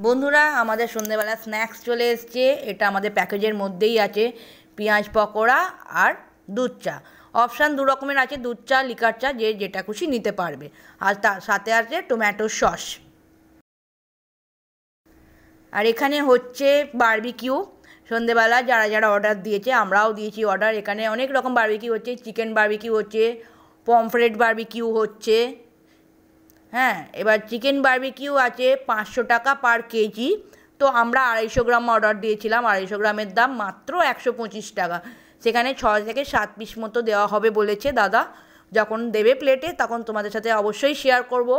বন্ধুরা আমাদের সন্ধ্যেবেলা স্ন্যাক্স চলে এসছে। এটা আমাদের প্যাকেজের মধ্যেই আছে, পেঁয়াজ পকোড়া আর দুধ চা। অপশান দু রকমের আছে, দুধ চা লিকার চা, যে যেটা খুশি নিতে পারবে। আর তার সাথে আছে টমেটো সস। আর এখানে হচ্ছে বারবিকিউ। সন্ধ্যেবেলা যারা যারা অর্ডার দিয়েছে, আমরাও দিয়েছি অর্ডার। এখানে অনেক রকম বারবিকিউ হচ্ছে, চিকেন বারবিকিউ হচ্ছে, পমফ্রেট বারবিকিউ হচ্ছে। হ্যাঁ, এবার চিকেন বারবিকিউ আছে 500 টাকা পার কেজি। তো আমরা 250 গ্রাম অর্ডার দিয়েছিলাম, 250 গ্রামের দাম মাত্র 125 টাকা। সেখানে 6 থেকে 7 পিস মতো দেওয়া হবে বলেছে দাদা। যখন দেবে প্লেটে তখন তোমাদের সাথে অবশ্যই শেয়ার করব।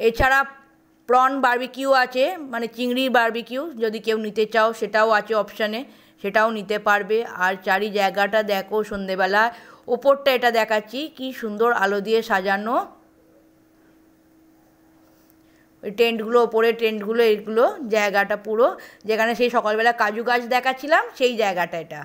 এছাড়া প্রন বারবিকিউ আছে, মানে চিংড়ির বারবিকিউ, যদি কেউ নিতে চাও সেটাও আছে অপশানে, সেটাও নিতে পারবে। আর চারি জায়গাটা দেখো সন্ধেবেলা, ওপরটা এটা দেখাচ্ছি কি সুন্দর আলো দিয়ে সাজানো। ওই টেন্টগুলো, ওপরে টেন্টগুলো, এইগুলো জায়গাটা পুরো, যেখানে সেই সকালবেলা কাজু গাছ দেখাচ্ছিলাম সেই জায়গাটা এটা।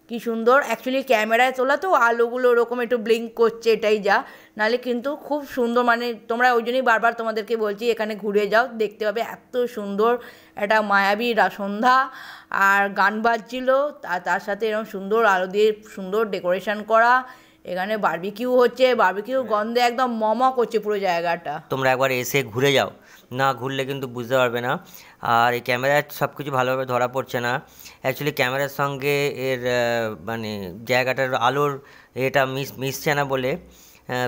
কি সুন্দর, অ্যাকচুয়ালি ক্যামেরায় তোলা তো আলোগুলো ওরকম একটু ব্লিঙ্ক করছে, এটাই যা। নাহলে কিন্তু খুব সুন্দর, মানে তোমরা ওই জন্যই বারবার তোমাদেরকে বলছি এখানে ঘুরে যাও, দেখতে পাবে এত সুন্দর একটা মায়াবী সন্ধ্যা। আর গান বাজছিল, আর তার সাথে এরকম সুন্দর আলো দিয়ে সুন্দর ডেকোরেশন করা। এখানে বারবিকিউ হচ্ছে, বারবিকিউ গন্ধে একদম মম করছে পুরো জায়গাটা। তোমরা একবার এসে ঘুরে যাও, না ঘুরলে কিন্তু বুঝতে পারবে না। আর এই ক্যামেরায় সব কিছু ভালোভাবে ধরা পড়ছে না। অ্যাকচুয়ালি ক্যামেরার সঙ্গে এর মানে জায়গাটার আলোর এটা মিশছে না বলে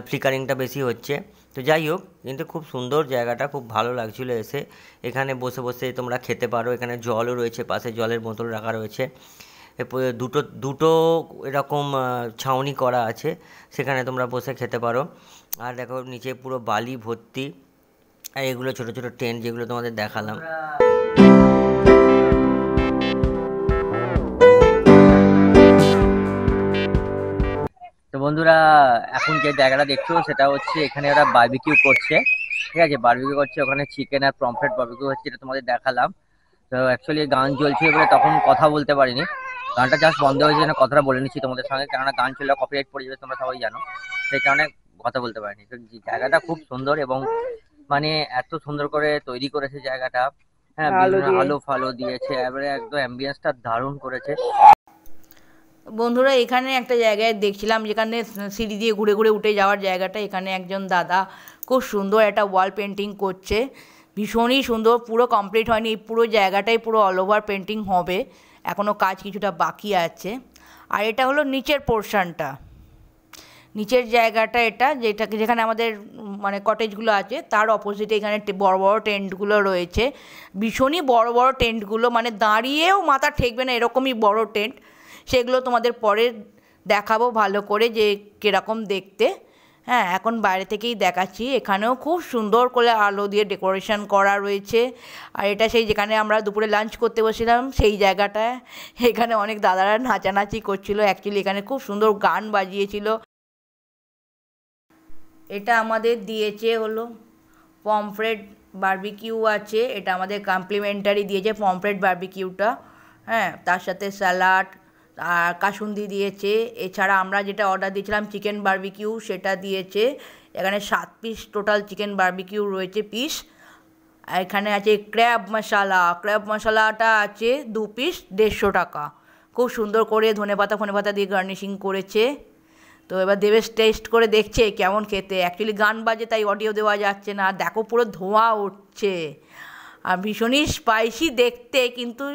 ফ্লিকারিংটা বেশি হচ্ছে। তো যাই হোক, কিন্তু খুব সুন্দর জায়গাটা, খুব ভালো লাগছিলো এসে। এখানে বসে বসে তোমরা খেতে পারো, এখানে জলও রয়েছে, পাশে জলের বোতল রাখা রয়েছে। এরপরে দুটো দুটো এরকম ছাউনি করা আছে, সেখানে তোমরা বসে খেতে পারো। আর দেখো নিচে পুরো বালি ভর্তি, আর এগুলো ছোট ছোট টেন্ট যেগুলো তোমাদের দেখালাম। তো বন্ধুরা, এখন যে জায়গাটা দেখছো সেটা হচ্ছে এখানে ওরা বারবিকিউ করছে, ঠিক আছে? বারবিকিউ করছে, ওখানে চিকেন আর পমফ্রেট বারবিকিউ হচ্ছে, এটা তোমাদের দেখালাম। তো অ্যাকচুয়ালি গান চলছে বলে তখন কথা বলতে পারিনি, গানটা জাস্ট বন্ধ হয়েছে না, কথাটা বলে নিচ্ছি তোমাদের সঙ্গে, কেননা গান চললে কপিরাইট পড়ে যাবে, তোমরা সবাই জানো, সেই কারণে কথা বলতে পারিনি। তো জায়গাটা খুব সুন্দর, এবং মানে এত সুন্দর করে তৈরি করেছে জায়গাটা। হ্যাঁ, বিভিন্ন আলো ফালো দিয়েছে, এবারে একদম অ্যাম্বিয়েন্সটা দারুণ করেছে। বন্ধুরা এখানে একটা জায়গায় দেখছিলাম, যেখানে সিঁড়ি দিয়ে ঘুরে ঘুরে উঠে যাওয়ার জায়গাটা, এখানে একজন দাদা খুব সুন্দর একটা ওয়াল পেন্টিং করছে, ভীষণই সুন্দর, পুরো কমপ্লিট হয়নি, এই পুরো জায়গাটাই পুরো অল ওভার পেন্টিং হবে, এখনও কাজ কিছুটা বাকি আছে। আর এটা হলো নিচের পোর্শনটা, নিচের জায়গাটা এটা, যেটাকে যেখানে আমাদের মানে কটেজগুলো আছে তার অপোজিটে এখানে বড় বড় টেন্টগুলো রয়েছে, ভীষণই বড় বড় টেন্টগুলো, মানে দাঁড়িয়েও মাথা ঠেকবে না এরকমই বড় টেন্ট। সেগুলো তোমাদের পরে দেখাবো ভালো করে যে কীরকম দেখতে। হ্যাঁ, এখন বাইরে থেকেই দেখাচ্ছি। এখানেও খুব সুন্দর করে আলো দিয়ে ডেকোরেশন করা রয়েছে। আর এটা সেই যেখানে আমরা দুপুরে লাঞ্চ করতে বসেছিলাম সেই জায়গাটায়। এখানে অনেক দাদারা নাচানাচি করছিল, অ্যাকচুয়ালি এখানে খুব সুন্দর গান বাজিয়েছিল। এটা আমাদের দিয়েছে হলো পমফ্রেট বারবিকিউ আছে, এটা আমাদের কমপ্লিমেন্টারি দিয়েছে পমফ্রেট বারবিকিউটা। হ্যাঁ, তার সাথে স্যালাড আর কাসুন্দি দিয়েছে। এছাড়া আমরা যেটা অর্ডার দিয়েছিলাম চিকেন বারবিকিউ, সেটা দিয়েছে। এখানে 7 পিস টোটাল চিকেন বারবিকিউ রয়েছে পিস। আর এখানে আছে ক্র্যাব মশালা, ক্র্যাব মশালাটা আছে 2 পিস 150 টাকা। খুব সুন্দর করে ধনেপাতা দিয়ে গার্নিশিং করেছে। তো এবার দেবেশ টেস্ট করে দেখছে কেমন খেতে। অ্যাকচুয়ালি গান বাজে তাই অডিও দেওয়া যাচ্ছে না। দেখো পুরো ধোঁয়া উঠছে, আর ভীষণই স্পাইসি দেখতে, কিন্তু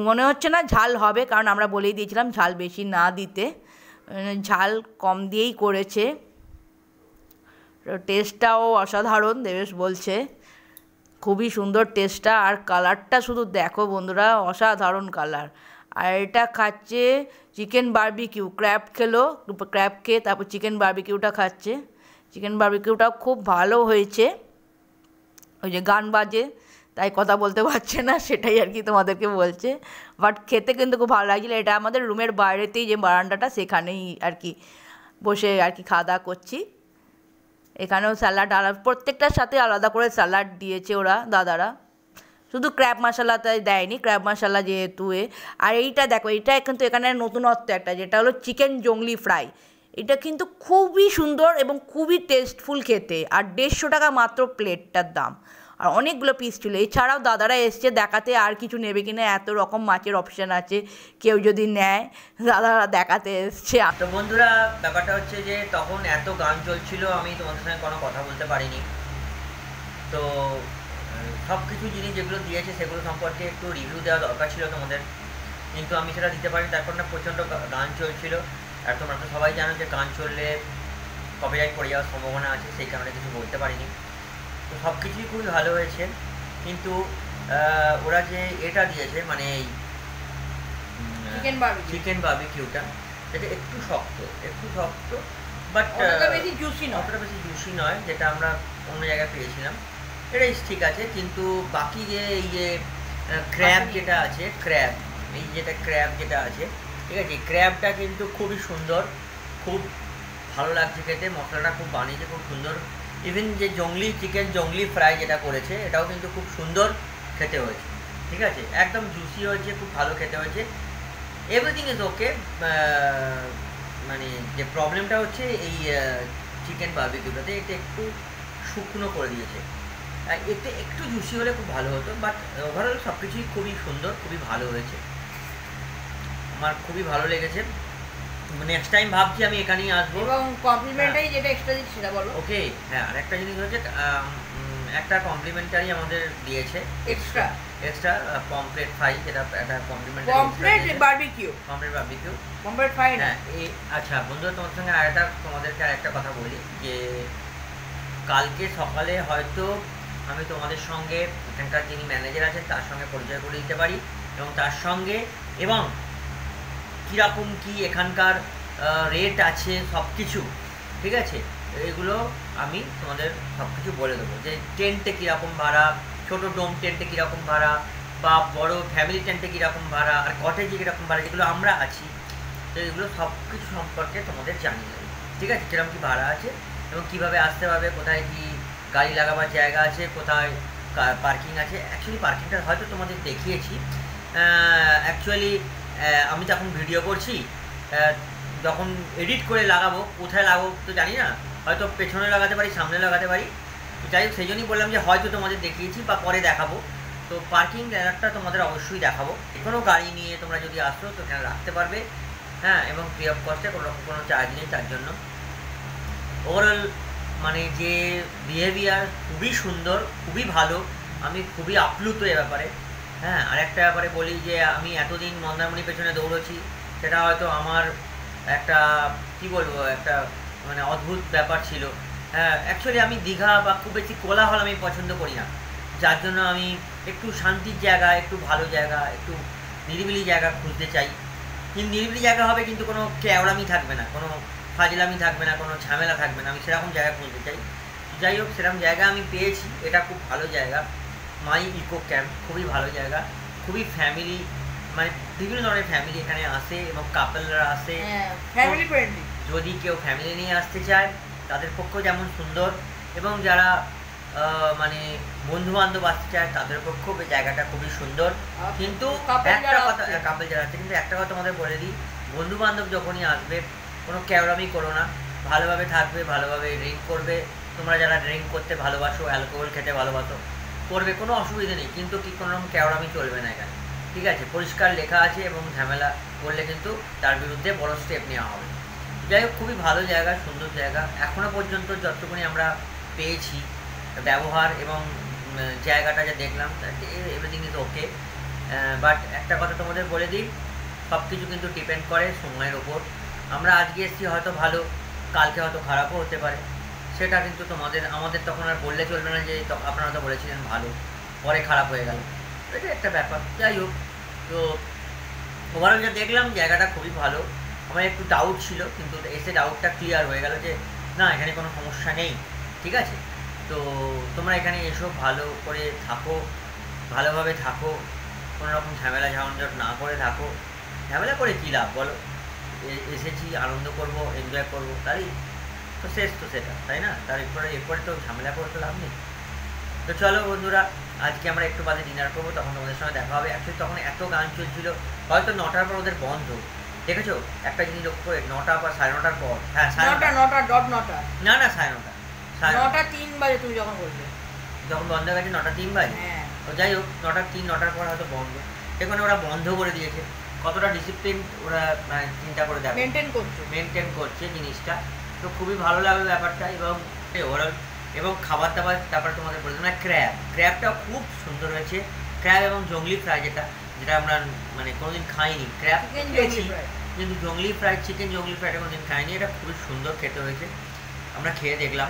মনে হচ্ছে না ঝাল হবে, কারণ আমরা বলেই দিয়েছিলাম ঝাল বেশি না দিতে, ঝাল কম দিয়েই করেছে। টেস্টটাও অসাধারণ, দেবেশ বলছে খুবই সুন্দর টেস্টটা। আর কালারটা শুধু দেখো বন্ধুরা, অসাধারণ কালার। আর এটা খাচ্ছে চিকেন বারবিকিউ, ক্র্যাব খেলো, ক্র্যাব খেয়ে তারপর চিকেন বারবিকিউটা খাচ্ছে। চিকেন বারবিকিউটাও খুব ভালো হয়েছে। ওই যে গান বাজে তাই কথা বলতে পারছে না, সেটাই আর কি তোমাদেরকে বলছে। বাট খেতে কিন্তু খুব ভালো লাগছিলো। এটা আমাদের রুমের বাইরেতেই যে বারান্দাটা, সেখানেই আর কি বসে আর কি খাওয়া দাওয়া করছি। এখানেও স্যালাড, প্রত্যেকটার সাথে আলাদা করে স্যালাড দিয়েছে ওরা দাদারা, শুধু ক্র্যাব মশলাটাই দেয়নি, ক্র্যাব মশলা যেহেতু আর এইটা দেখো, এইটা কিন্তু এখানে নতুনত্ব একটা, যেটা হলো চিকেন জংলি ফ্রাই। এটা কিন্তু খুবই সুন্দর এবং খুবই টেস্টফুল খেতে, আর 150 টাকা মাত্র প্লেটটার দাম, আর অনেকগুলো পিস ছিল। এছাড়াও দাদারা এসছে দেখাতে আর কিছু নেবে কিনা, এত রকম মাছের অপশান আছে, কেউ যদি নেয় দাদারা দেখাতে এসছে। তো বন্ধুরা, ব্যাপারটা হচ্ছে যে তখন এত গান চলছিল, আমি তোমাদের সঙ্গে কোনো কথা বলতে পারিনি। তো সব কিছু জিনিস যেগুলো দিয়েছে সেগুলো সম্পর্কে একটু রিভিউ দেওয়া দরকার ছিল তোমাদের, কিন্তু আমি সেটা দিতে পারিনি। তারপর না প্রচণ্ড গান চলছিল, আর তোমরা তো সবাই জানো যে গান চললে কপিরাইট পড়ে যাওয়ার সম্ভাবনা আছে, সেই কারণে কিছু বলতে পারিনি। তো সব কিছুই খুবই ভালো হয়েছে, কিন্তু ওরা যে এটা দিয়েছে মানে এই চিকেন বারবিকিউটা, এটা একটু শক্ত বাট অতটা বেশি জুসি নয় যেটা আমরা অন্য জায়গায় পেয়েছিলাম। এটা ঠিক আছে, কিন্তু বাকি যে এই যে ক্র্যাব যেটা আছে, ক্র্যাব যেটা আছে, ঠিক আছে, ক্র্যাবটা কিন্তু খুবই সুন্দর, খুব ভালো লাগছে খেতে, মশলাটা খুব বানিয়েছে খুব সুন্দর। ইভেন যে জংলি ফ্রাই যেটা করেছে এটাও কিন্তু খুব সুন্দর খেতে হয়েছে, ঠিক আছে, একদম জুসি হয়েছে, খুব ভালো খেতে হয়েছে, এভরিথিং ইজ ওকে। মানে যে প্রবলেমটা হচ্ছে এই চিকেন বারবিকিউটাতে এটা একটু শুকনো করে দিয়েছে, এতে একটু জুসি হলে খুব ভালো হতো, বাট ওভারঅল সব কিছুই খুবই সুন্দর, খুবই ভালো হয়েছে, আমার খুবই ভালো লেগেছে। নেক্সট টাইম ভাবছি আমি এখানেই আসবো। এবং কমপ্লিমেন্টারি যেটা এক্সট্রা দিচ্ছি সেটা বলো। ওকে, হ্যাঁ, আর একটা জিনিস হচ্ছে একটা কমপ্লিমেন্টারি আমাদের দিয়েছে এক্সট্রা পমফ্রেট ফ্রাই, যেটা একটা কমপ্লিমেন্টারি পমফ্রেট বারবিকিউ ফ্রাই। হ্যাঁ, আচ্ছা বন্ধুরা, তোমাদেরকে আরেকটা কথা বলি যে কালকে সকালে হয়তো আমি তোমাদের সঙ্গে এখানকার যিনি ম্যানেজার আছেন তার সঙ্গে পরিচয় করে দিতে পারি, এবং তার সঙ্গে এবং কীরকম কি এখানকার রেট আছে সব কিছু, ঠিক আছে, এগুলো আমি তোমাদের সব কিছু বলে দেবো, যে টেন্টে কীরকম ভাড়া, ছোটো ডোম টেন্টে কীরকম ভাড়া, বা বড় ফ্যামিলি টেন্টে কীরকম ভাড়া, আর কটেজে কীরকম ভাড়া, যেগুলো আমরা আছি, তো এগুলো সব কিছু সম্পর্কে তোমাদের জানিয়ে দেবো, ঠিক আছে, কীরকম কী ভাড়া আছে এবং কীভাবে আসতে হবে, কোথায় কী গাড়ি লাগাবার জায়গা আছে, কোথায় পার্কিং আছে। অ্যাকচুয়ালি পার্কিংটা হয়তো তোমাদের দেখিয়েছি, অ্যাকচুয়ালি আমি তো এখন ভিডিও করছি, যখন এডিট করে লাগাবো কোথায় লাগাবো তো জানি না, হয়তো পেছনে লাগাতে পারি, সামনে লাগাতে পারি, যাই হোক সেই জন্যই বললাম যে হয়তো তোমাদের দেখিয়েছি বা পরে দেখাবো। তো পার্কিং জায়গাটা তোমাদের অবশ্যই দেখাবো, কোনো গাড়ি নিয়ে তোমরা যদি আসো তো এখানে রাখতে পারবে, হ্যাঁ, এবং ফ্রি অফ কস্টে, কোনো চার্জ নেই তার জন্য। ওভারঅল মানে যে বিহেভিয়ার খুবই সুন্দর, খুবই ভালো, আমি খুবই আপ্লুত এ ব্যাপারে। হ্যাঁ, আর একটা ব্যাপারে বলি যে আমি এতদিন মন্দারমণি পেছনে দৌড়েছি, সেটা হয়তো আমার একটা কী বলবো, একটা মানে অদ্ভুত ব্যাপার ছিল। হ্যাঁ, অ্যাকচুয়ালি আমি দীঘা বা খুব বেশি কোলাহল আমি পছন্দ করি না, যার জন্য আমি একটু শান্তির জায়গা, একটু ভালো জায়গা, একটু নিরিবিলি জায়গা খুঁজতে চাই। কিন্তু নিরিবিলি জায়গা হবে, কিন্তু কোনো কেওড়ামি থাকবে না, কোনো ফাজলামি থাকবে না, কোনো ঝামেলা থাকবে না, আমি সেরকম জায়গা খুঁজতে চাই। যাই হোক, সেরকম জায়গা আমি পেয়েছি, এটা খুব ভালো জায়গা, মাই ইকো ক্যাম্প, খুবই ভালো জায়গা, খুবই ফ্যামিলি, মানে বিভিন্ন ধরনের ফ্যামিলি এখানে আসে এবং কাপলরা আসে, ফ্যামিলি ফ্রেন্ডলি। যদি কেউ ফ্যামিলি নিয়ে আসতে চায় তাদের পক্ষেও যেমন সুন্দর, এবং যারা মানে বন্ধু বান্ধব আসতে চায় তাদের পক্ষেও জায়গাটা খুবই সুন্দর। কিন্তু একটা কথা, কাপল যারা আছে, কিন্তু একটা কথা তোমাদের বলে দিই, বন্ধু বান্ধব যখনই আসবে কোনো কেওড়ামি করো না, ভালোভাবে থাকবে, ভালোভাবে ড্রিঙ্ক করবে, তোমরা যারা ড্রিঙ্ক করতে ভালোবাসো, অ্যালকোহল খেতে ভালোবাসো, করবে, কোনো অসুবিধা নেই, কিন্তু কি কোনো রকম কেওড়ামি চলবে না এখানে, ঠিক আছে, পরিষ্কার লেখা আছে, এবং ঝামেলা করলে কিন্তু তার বিরুদ্ধে বড় স্টেপ নেওয়া হবে। যাই হোক, খুবই ভালো জায়গা, সুন্দর জায়গা, এখনও পর্যন্ত যতটুকুনি আমরা পেয়েছি ব্যবহার এবং জায়গাটা যা দেখলাম, এভরিথিং ইজ ওকে। বাট একটা কথা তোমাদের বলে দিই, সব কিছু কিন্তু ডিপেন্ড করে সময়ের ওপর। আমরা আজকে এসেছি হয়তো ভালো, কালকে হয়তো খারাপও হতে পারে, সেটা কিন্তু আমাদের তখন আর বললে চলবে না যে আপনারা তো বলেছিলেন ভালো, পরে খারাপ হয়ে গেল, এটা একটা ব্যাপার। যাই হোক, তো ওভারঅল যা দেখলাম জায়গাটা খুবই ভালো। আমার একটু ডাউট ছিল, কিন্তু এসে ডাউটটা ক্লিয়ার হয়ে গেল যে না, এখানে কোনো সমস্যা নেই, ঠিক আছে। তো তোমরা এখানে এসো, ভালো করে থাকো, ভালোভাবে থাকো, কোনো রকম ঝামেলা ঝামেলা না করে থাকো। ঝামেলা করে কী লাভ বলো, এসেছি আনন্দ করব, এনজয় করবো, তাই তো শেষ তো সেটা, তাই না? এরপরে তো ঝামেলা করে তো লাভ নেই। তো চলো বন্ধুরা, আজকে আমরা একটু বাদে ডিনার করবো, তখন তোমাদের সঙ্গে দেখা হবে। অ্যাকচুয়ালি তখন এত গান চলছিল, হয়তো 9টার পর ওদের বন্ধ, দেখেছো একটা জিনিস লক্ষ্য করে 9টা বা 9:30টার পর, হ্যাঁ 9টা 9টা না না 9:30, 9টা 3 বাজে তুমি যখন বললে, যখন বন্ধ হয়ে গেছে 9টা 3 বাজে। হ্যাঁ তো যাই হোক 9টা 3, 9টার পর হয়তো বন্ধ, এখানে ওরা বন্ধ করে দিয়েছে। কতটা ডিসিপ্লিন ওরা মানে চিন্তা করে দেখো মেনটেন করছে জিনিসটা। তো খুবই ভালো লাগলো ব্যাপারটা। এবং ওভারঅল এবং খাবার দাবার, তারপরে তোমাদের বললাম না ক্র্যাবটাও খুব সুন্দর হয়েছে। ক্র্যাব এবং জংলি ফ্রাই, যেটা আমরা মানে কোনোদিন খাইনি। ক্র্যাব খেয়েছি কিন্তু জংলি ফ্রাই, চিকেন জংলি ফ্রাইটা কোনোদিন খাইনি। এটা খুবই সুন্দর খেতে হয়েছে, আমরা খেয়ে দেখলাম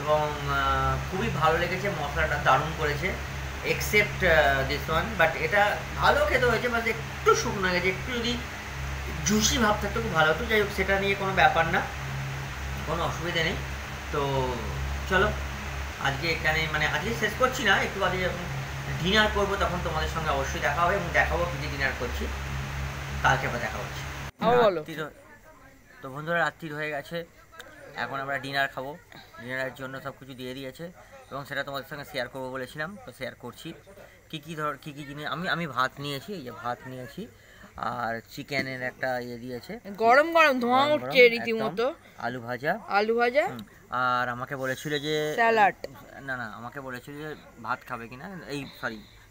এবং খুবই ভালো লেগেছে। মশলাটা দারুণ করেছে, এক্সেপ্ট দিস ওয়ান। বাট এটা ভালো খেতে হয়েছে, বাট একটু শুকনো গেছে। একটু যদি জুসি ভাব থাকতো খুব ভালো হতো। যাই হোক, সেটা নিয়ে কোনো ব্যাপার না, কোনো অসুবিধা নেই। তো চলো আজকে এখানে মানে আজকে শেষ করছি না, একটু বাদে যখন ডিনার করবো তখন তোমাদের সঙ্গে অবশ্যই দেখা হবে এবং দেখাবো কি ডিনার করছি। কালকে আবার দেখা হচ্ছে। তো বন্ধুরা রাত্রির হয়ে গেছে, এখন আমরা ডিনার খাবো। ডিনারের জন্য সব কিছু দিয়ে দিয়েছে এবং সেটা তোমাদের সঙ্গে শেয়ার করবো বলেছিলাম, তো শেয়ার করছি। কী কী জিনিস আমি ভাত নিয়েছি, এই যে ভাত নিয়েছি, আর চিকেনের একটা ইয়ে দিয়েছে, গরম ধোঁয়া উঠছে রীতিমতো, আলু ভাজা। আর আমাকে বলেছিল যে স্যালাড, না আমাকে বলেছিল যে ভাত খাবে কিনা,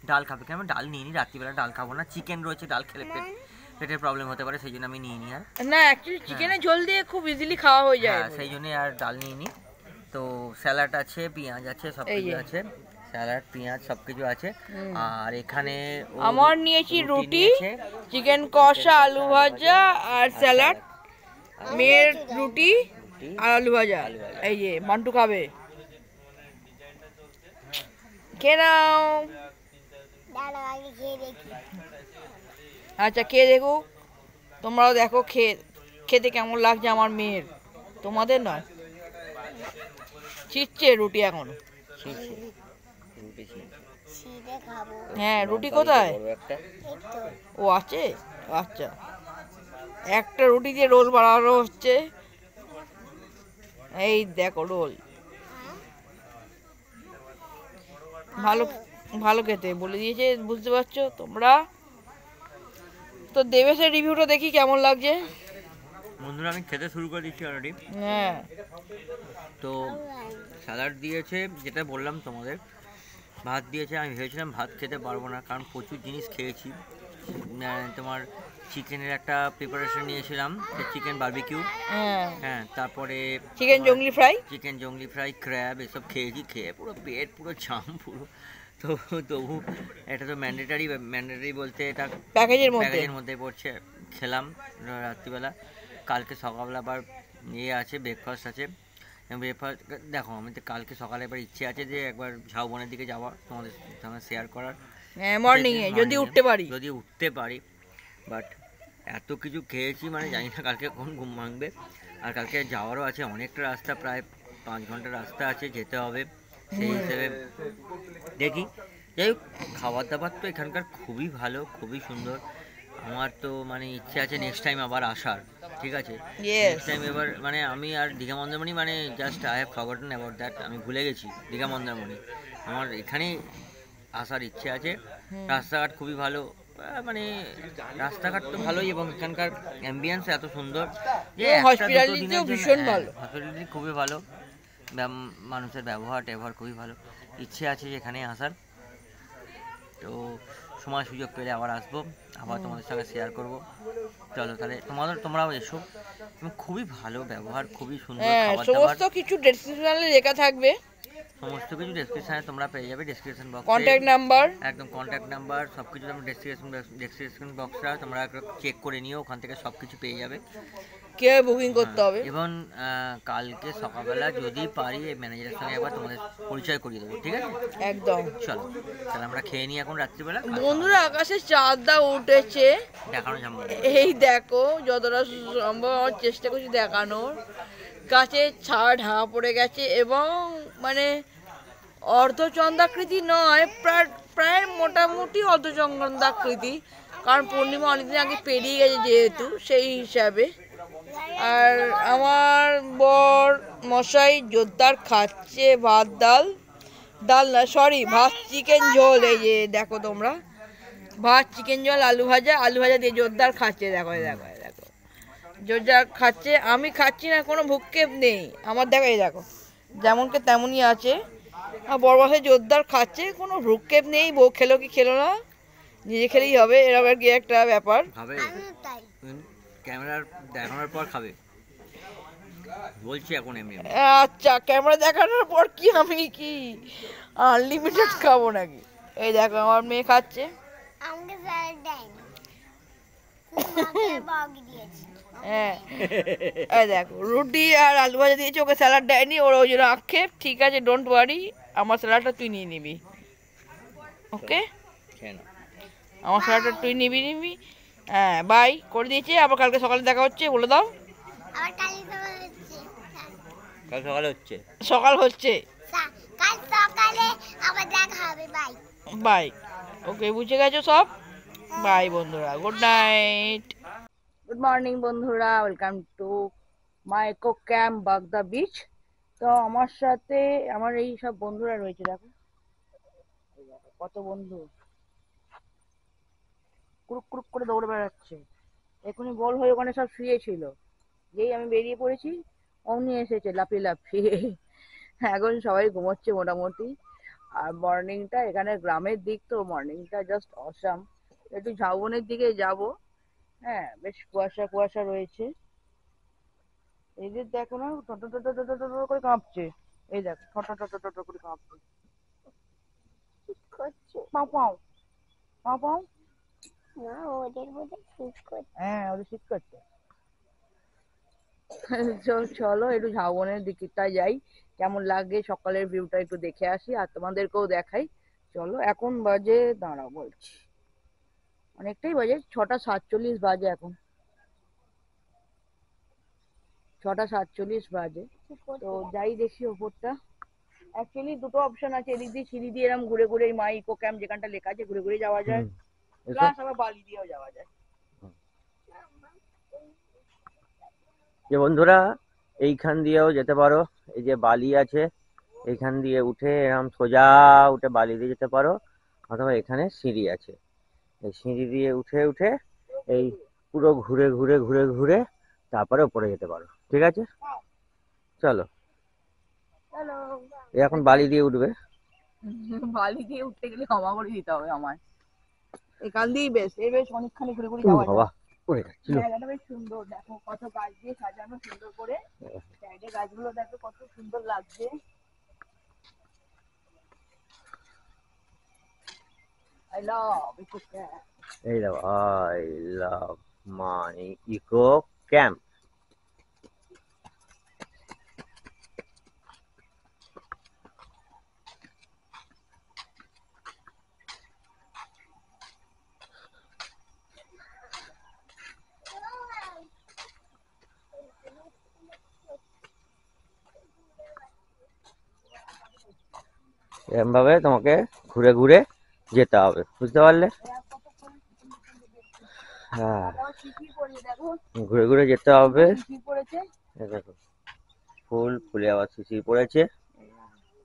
ডাল খাবে কিনা। আমি ডাল নিইনি, রাত্রিবেলা ডাল খাবো না। চিকেন রয়েছে, ডাল খেলে পেটের প্রবলেম হতে পারে, সেই জন্য আমি নিইনি। আর না অ্যাকচুয়ালি চিকেনের ঝোল দিয়ে খুব ইজিলি খাওয়া হয়ে যায়, সেই জন্য আর ডাল নিইনি। তো স্যালাড আছে, পেঁয়াজ আছে, সব কিছু আছে, স্যালাড পেঁয়াজ সব কিছু আছে। আর এখানে আমার নিয়েছি রুটি, চিকেন কষা, আলু ভাজা আর স্যালাড। মেয়ের রুটি আর আলু ভাজা। এই যে মান্টু খাবে, খেয়ে নাও। আচ্ছা খেয়ে দেখো, তোমরাও দেখো খেতে কেমন লাগছে আমার মেয়ের, তোমাদের নয়। ছিটছে রুটি এখন, হ্যাঁ রুটি কোথায়, ও আছে, আচ্ছা। একটা রুটি দিয়ে রোল বানানো হচ্ছে, এই দেখো রোল, ভালো খেতে বলে দিয়েছে, বুঝতে পারছো তোমরা। তো দেবেশের রিভিউটা দেখি কেমন লাগছে। বন্ধুরা আমি খেতে শুরু করে দিচ্ছি অলরেডি। হ্যাঁ, তো স্যালাড দিয়েছে, যেটা বললাম তোমাদের, ভাত দিয়েছে। আমি ভেবেছিলাম ভাত খেতে পারবো না, কারণ প্রচুর জিনিস খেয়েছি। তোমার চিকেনের একটা প্রিপারেশন নিয়েছিলাম, চিকেন বারবিকিউ, হ্যাঁ, তারপরে চিকেন জংলি ফ্রাই, ক্র্যাব, এসব খেয়েছি। খেয়ে পুরো পেট পুরো জাম পুরো। তো তবু এটা তো ম্যান্ডেটারি বলতে এটা প্যাকেজের মধ্যে পড়ছে। খেলাম রাত্রিবেলা। কালকে সকালবেলা আবার ইয়ে আছে, ব্রেকফাস্ট আছে। ব্রেকফাস্ট দেখো, আমি তো কালকে সকালে এবার ইচ্ছে আছে যে একবার ঝাউবনের দিকে যাওয়ার, তোমাদের সঙ্গে শেয়ার করার, মর্নিংয়ে যদি উঠতে পারি। বাট এত কিছু খেয়েছি মানে জানি না কালকে কখন ঘুম ভাঙবে। আর কালকে যাওয়ারও আছে, অনেকটা রাস্তা, প্রায় 5 ঘন্টার রাস্তা আছে, যেতে হবে। সেই হিসেবে দেখি। যাই হোক, খাবার দাবার তো এখানকার খুবই ভালো, খুবই সুন্দর। আমার তো মানে ইচ্ছে আছে নেক্সট টাইম আবার আসার, ঠিক আছে? নেক্সট টাইম এবার মানে আমি আর দীঘা মন্দারমণি মানে just I have forgotten about that. আমি ভুলে গেছি দীঘা মন্দারমণি। আমার এখানে আসার ইচ্ছে আছে। রাস্তাঘাট খুবই ভালো, মানে রাস্তাঘাট তো ভালোই, এবং এখানকার অ্যাম্বিয়েন্স এত সুন্দর যে হসপিটালিটিও ভীষণ ভালো, হসপিটালিটি খুবই ভালো, মানুষের ব্যবহার খুবই ভালো। ইচ্ছে আছে এখানে আসার। তো সময় সুযোগ পেলে আবার আসবো, আবার তোমাদের সঙ্গে শেয়ার করব। চলো তাহলে তোমরাও এসো। খুবই ভালো ব্যবহার, খুবই সুন্দর খাবার দাবার। সমস্ত কিছু ডেসক্রিপশনে লেখা থাকবে, সমস্ত কিছু ডেসক্রিপশনে তোমরা পেয়ে যাবে। ডেসক্রিপশন বক্সে কন্ট্যাক্ট নাম্বার, একদম কন্ট্যাক্ট নাম্বার সব কিছু তোমরা ডেসক্রিপশন বক্সটা তোমরা চেক করে নিও, ওখান থেকে সব কিছু পেয়ে যাবে। কিভাবে বুকিং করতে হবে। এবং কালকে সকালবেলা যদি পারি এই ম্যানেজারের সঙ্গে একবার তোমাদের পরিচয় করিয়ে দেবো, ঠিক আছে? একদম। চলো তাহলে আমরা খেয়ে নিই এখন রাত্রিবেলা। বন্ধুরা আকাশে চাঁদটা উঠেছে, দেখানো যাবে। এই দেখো, যতটা সম্ভব আমার চেষ্টা করছি দেখানোর। গাছে ছাড় ঢাকা পড়ে গেছে এবং মানে অর্ধচন্দ্রাকৃতি নয়, প্রায় মোটামুটি অর্ধচন্দ্রাকৃতি, কারণ পূর্ণিমা অনেকদিন আগে পেরিয়ে গেছে যেহেতু, সেই হিসাবে। আর আমার বর মশাই জোরদার খাচ্ছে ভাত, ভাত চিকেন ঝোল। এই যে দেখো তোমরা, ভাত চিকেন ঝোল, আলু ভাজা দিয়ে জোরদার খাচ্ছে। দেখো দেখো দেখো, জোরজার খাচ্ছে, আমি খাচ্ছি না, কোনো ভ্রুক্ষেপ নেই আমার। দেখো এই দেখো যেমনকে তেমনই আছে। আর বড় মাসে জোরদার খাচ্ছে, কোনো ভ্রুক্ষেপ নেই। বউ খেলো কি খেলো না, নিজে খেলেই হবে, এরকম আর কি একটা ব্যাপার। খাবে ক্যামেরার দেখানোর পর খাবে বলছি এখন এমনি। আচ্ছা, ক্যামেরা দেখানোর পর কি আমি কি আনলিমিটেড খাবো নাকি? এই দেখো আমার মেয়ে খাচ্ছে। হ্যাঁ, এই দেখো রুটি আর আলু ভাজা দিয়েছে, ওকে স্যালাড দেয়নি, ওর ওই জন্য আক্ষেপ। ঠিক আছে, ডোন্ট ওয়ারি, আমার স্যালাডটা তুই নিয়ে নিবি। ওকে, আমার স্যালাডটা তুই নিবি। হ্যাঁ, বাই করে দিয়েছে। আবার কালকে সকালে দেখা হচ্ছে, বলে দাও। কাল সকালে হচ্ছে, সকাল হচ্ছে, কাল সকালে আবার দেখা হবে। Bye bye. ওকে, বুঝে গেছো সব। বাই বন্ধুরা, গুড নাইট। গুড মর্নিং বন্ধুরা, welcome to my eco camp Bagda beach. তো আমার সাথে আমার এই সব বন্ধুরা রয়েছে, দেখো কত বন্ধু কুরুক কুরুক করে দৌড়ে বেড়াচ্ছে। এখনই বল হয়ে ওখানে সব শুয়েছিল, যেই আমি বেরিয়ে পড়েছি অমনি এসেছে লাফিয়ে লাফিয়ে। এখন সবাই ঘুমোচ্ছে মোটামুটি। আর মর্নিংটা এখানে গ্রামের দিক, তো মর্নিংটা জাস্ট অসাম। একটু ঝাউবনের দিকে যাব। হ্যাঁ, বেশ কুয়াশা কুয়াশা রয়েছে। এই যে দেখো না, টটো করে কাঁপছে। এই দেখো টটো করে কাঁপছে। পাও পাও পাও পাও। না, ওদের বোধহয় শীত করছে। হ্যাঁ, ওদের শীত করছে। চলো একটু ঝাউবনের দিকটায় যাই, কেমন লাগে সকালের ভিউটা একটু দেখে আসি, আর তোমাদেরকেও দেখাই। চলো, এখন বাজে, দাঁড়াও বলছি, অনেকটাই বাজে, 6:47 বাজে এখন, 6:47 বাজে। তো যাই দেখি ওপরটা। অ্যাকচুয়ালি দুটো অপশন আছে, এদিক দিয়ে সিঁড়ি দিয়ে এরকম ঘুরে ঘুরে মাই ইকো ক্যাম্প যেখানটা লেখা আছে ঘুরে ঘুরে যাওয়া যায়, প্লাস আবার বালি দিয়েও যাওয়া যায়। যে বন্ধুরা এইখান দিয়েও যেতে পারো, এই যে বালি আছে এইখান দিয়ে উঠে এরকম সোজা উঠে বালি দিয়ে যেতে পারো, অথবা এখানে সিঁড়ি আছে, এই সিঁড়ি দিয়ে উঠে উঠে এই পুরো ঘুরে ঘুরে ঘুরে ঘুরে তারপরে উপরে যেতে পারো। ঠিক আছে, চলো। এখন বালি দিয়ে উঠবে। বালি দিয়ে উঠতে গেলে ক্ষমা করে দিতে হবে আমার। এখান দিয়েই বেশ, এই বেশ অনেকখানি ঘুরে ঘুরে যাওয়া যায়। জায়গাটা বেশ সুন্দর, দেখো কত গাছ দিয়ে সাজানো সুন্দর করে। সাইডে গাছগুলো দেখো কত সুন্দর লাগছে। I love Eco Camp. এই দেখো, I love my eco camp. এরকম ভাবে তোমাকে ঘুরে ঘুরে যেতে হবে, বুঝতে পারলে? হ্যাঁ, ঘুরে ঘুরে যেতে হবে। দেখো ফুল, ফুলে আবার শিশির পড়েছে,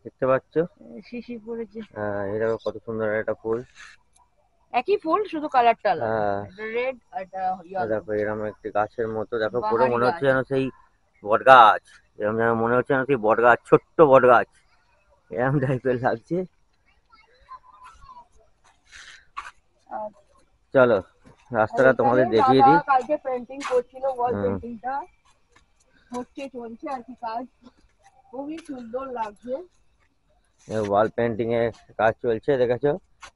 দেখতে পাচ্ছ? শিশির পড়েছে। হ্যাঁ, এই দেখো কত সুন্দর একটা ফুল। একই ফুল, শুধু কালারটা আলাদা। হ্যাঁ, এটা রেড আর এটা ইয়েলো। দেখো এরকম একটি গাছের মতো, দেখো পুরো বাহারি মনে হচ্ছে গাছ। যেন সেই বট গাছ, এরকম যেন মনে হচ্ছে যেন সেই বট গাছ, ছোট্ট বট গাছ, এরকম টাইপের লাগছে। চলো রাস্তাটা তোমাদের দেখিয়ে দিই। কালকে পেন্টিং করছিল, ওয়াল পেন্টিংটা চলছে আর কি কাজ, খুবই সুন্দর লাগছে। ওয়াল পেন্টিং এর কাজ চলছে, দেখেছো?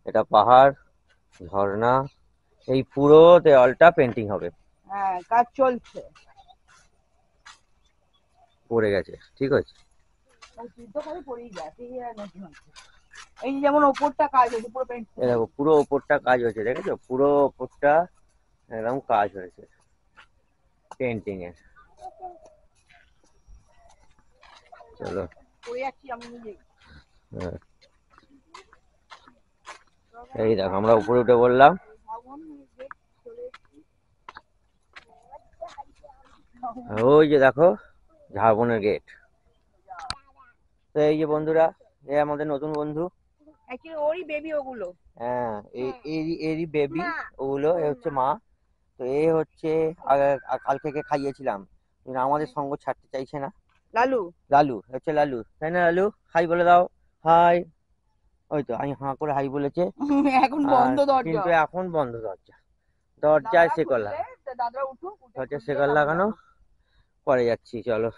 এটা পাহাড়, ঝর্ণা, এই পুরো দেওয়ালটা পেন্টিং হবে। হ্যাঁ, কাজ চলছে। পড়ে গেছে, ঠিক আছে, এই যেমন ওপরটা কাজ হয়েছে পুরো পেন্ট, দেখো পুরো ওপরটা কাজ হয়েছে, দেখেছো? পুরো ওপরটা এরকম কাজ হয়েছে পেন্টিং এর। চলো, এই দেখো আমরা উপরে উঠে বললাম। ওই যে দেখো ঝাড়বনের গেট। তো এই যে বন্ধুরা, এ আমাদের নতুন বন্ধু। ওরই বেবি ওগুলো। হ্যাঁ, এরই বেবি ওগুলো, এ হচ্ছে মা। তো এ হচ্ছে কালকে খাইয়েছিলাম, কিন্তু আমাদের সঙ্গ ছাড়তে চাইছে না। লালু লালু হচ্ছে লালু, তাই না লালু? হাই বলে দাও, হাই। ওই তো আমি হাঁ করে হাই বলেছে। এখন আর বন্ধ দরজা, কিন্তু এখন বন্ধ দরজা, দরজায় শেকল লাগানো, দাদা উঠুক, দরজায় শেকল লাগানো। পরে যাচ্ছি, চলো।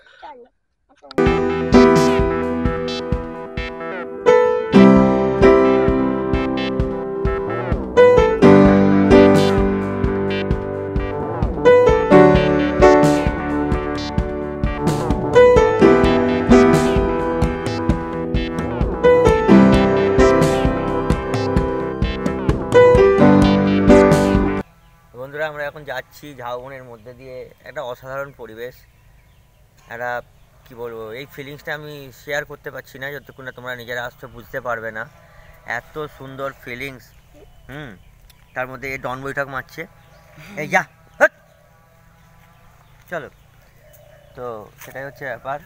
বন্ধুরা আমরা এখন যাচ্ছি ঝাউবনের মধ্যে দিয়ে, একটা অসাধারণ পরিবেশ, একটা কি বলবো, এই ফিলিংসটা আমি শেয়ার করতে পারছি না যতক্ষণ না তোমরা নিজেরা আসতে বুঝতে পারবে না। এত সুন্দর ফিলিংস। তার মধ্যে এই ডন বৈঠক মারছে, এই যা হট! চলো, তো সেটাই হচ্ছে ব্যাপার।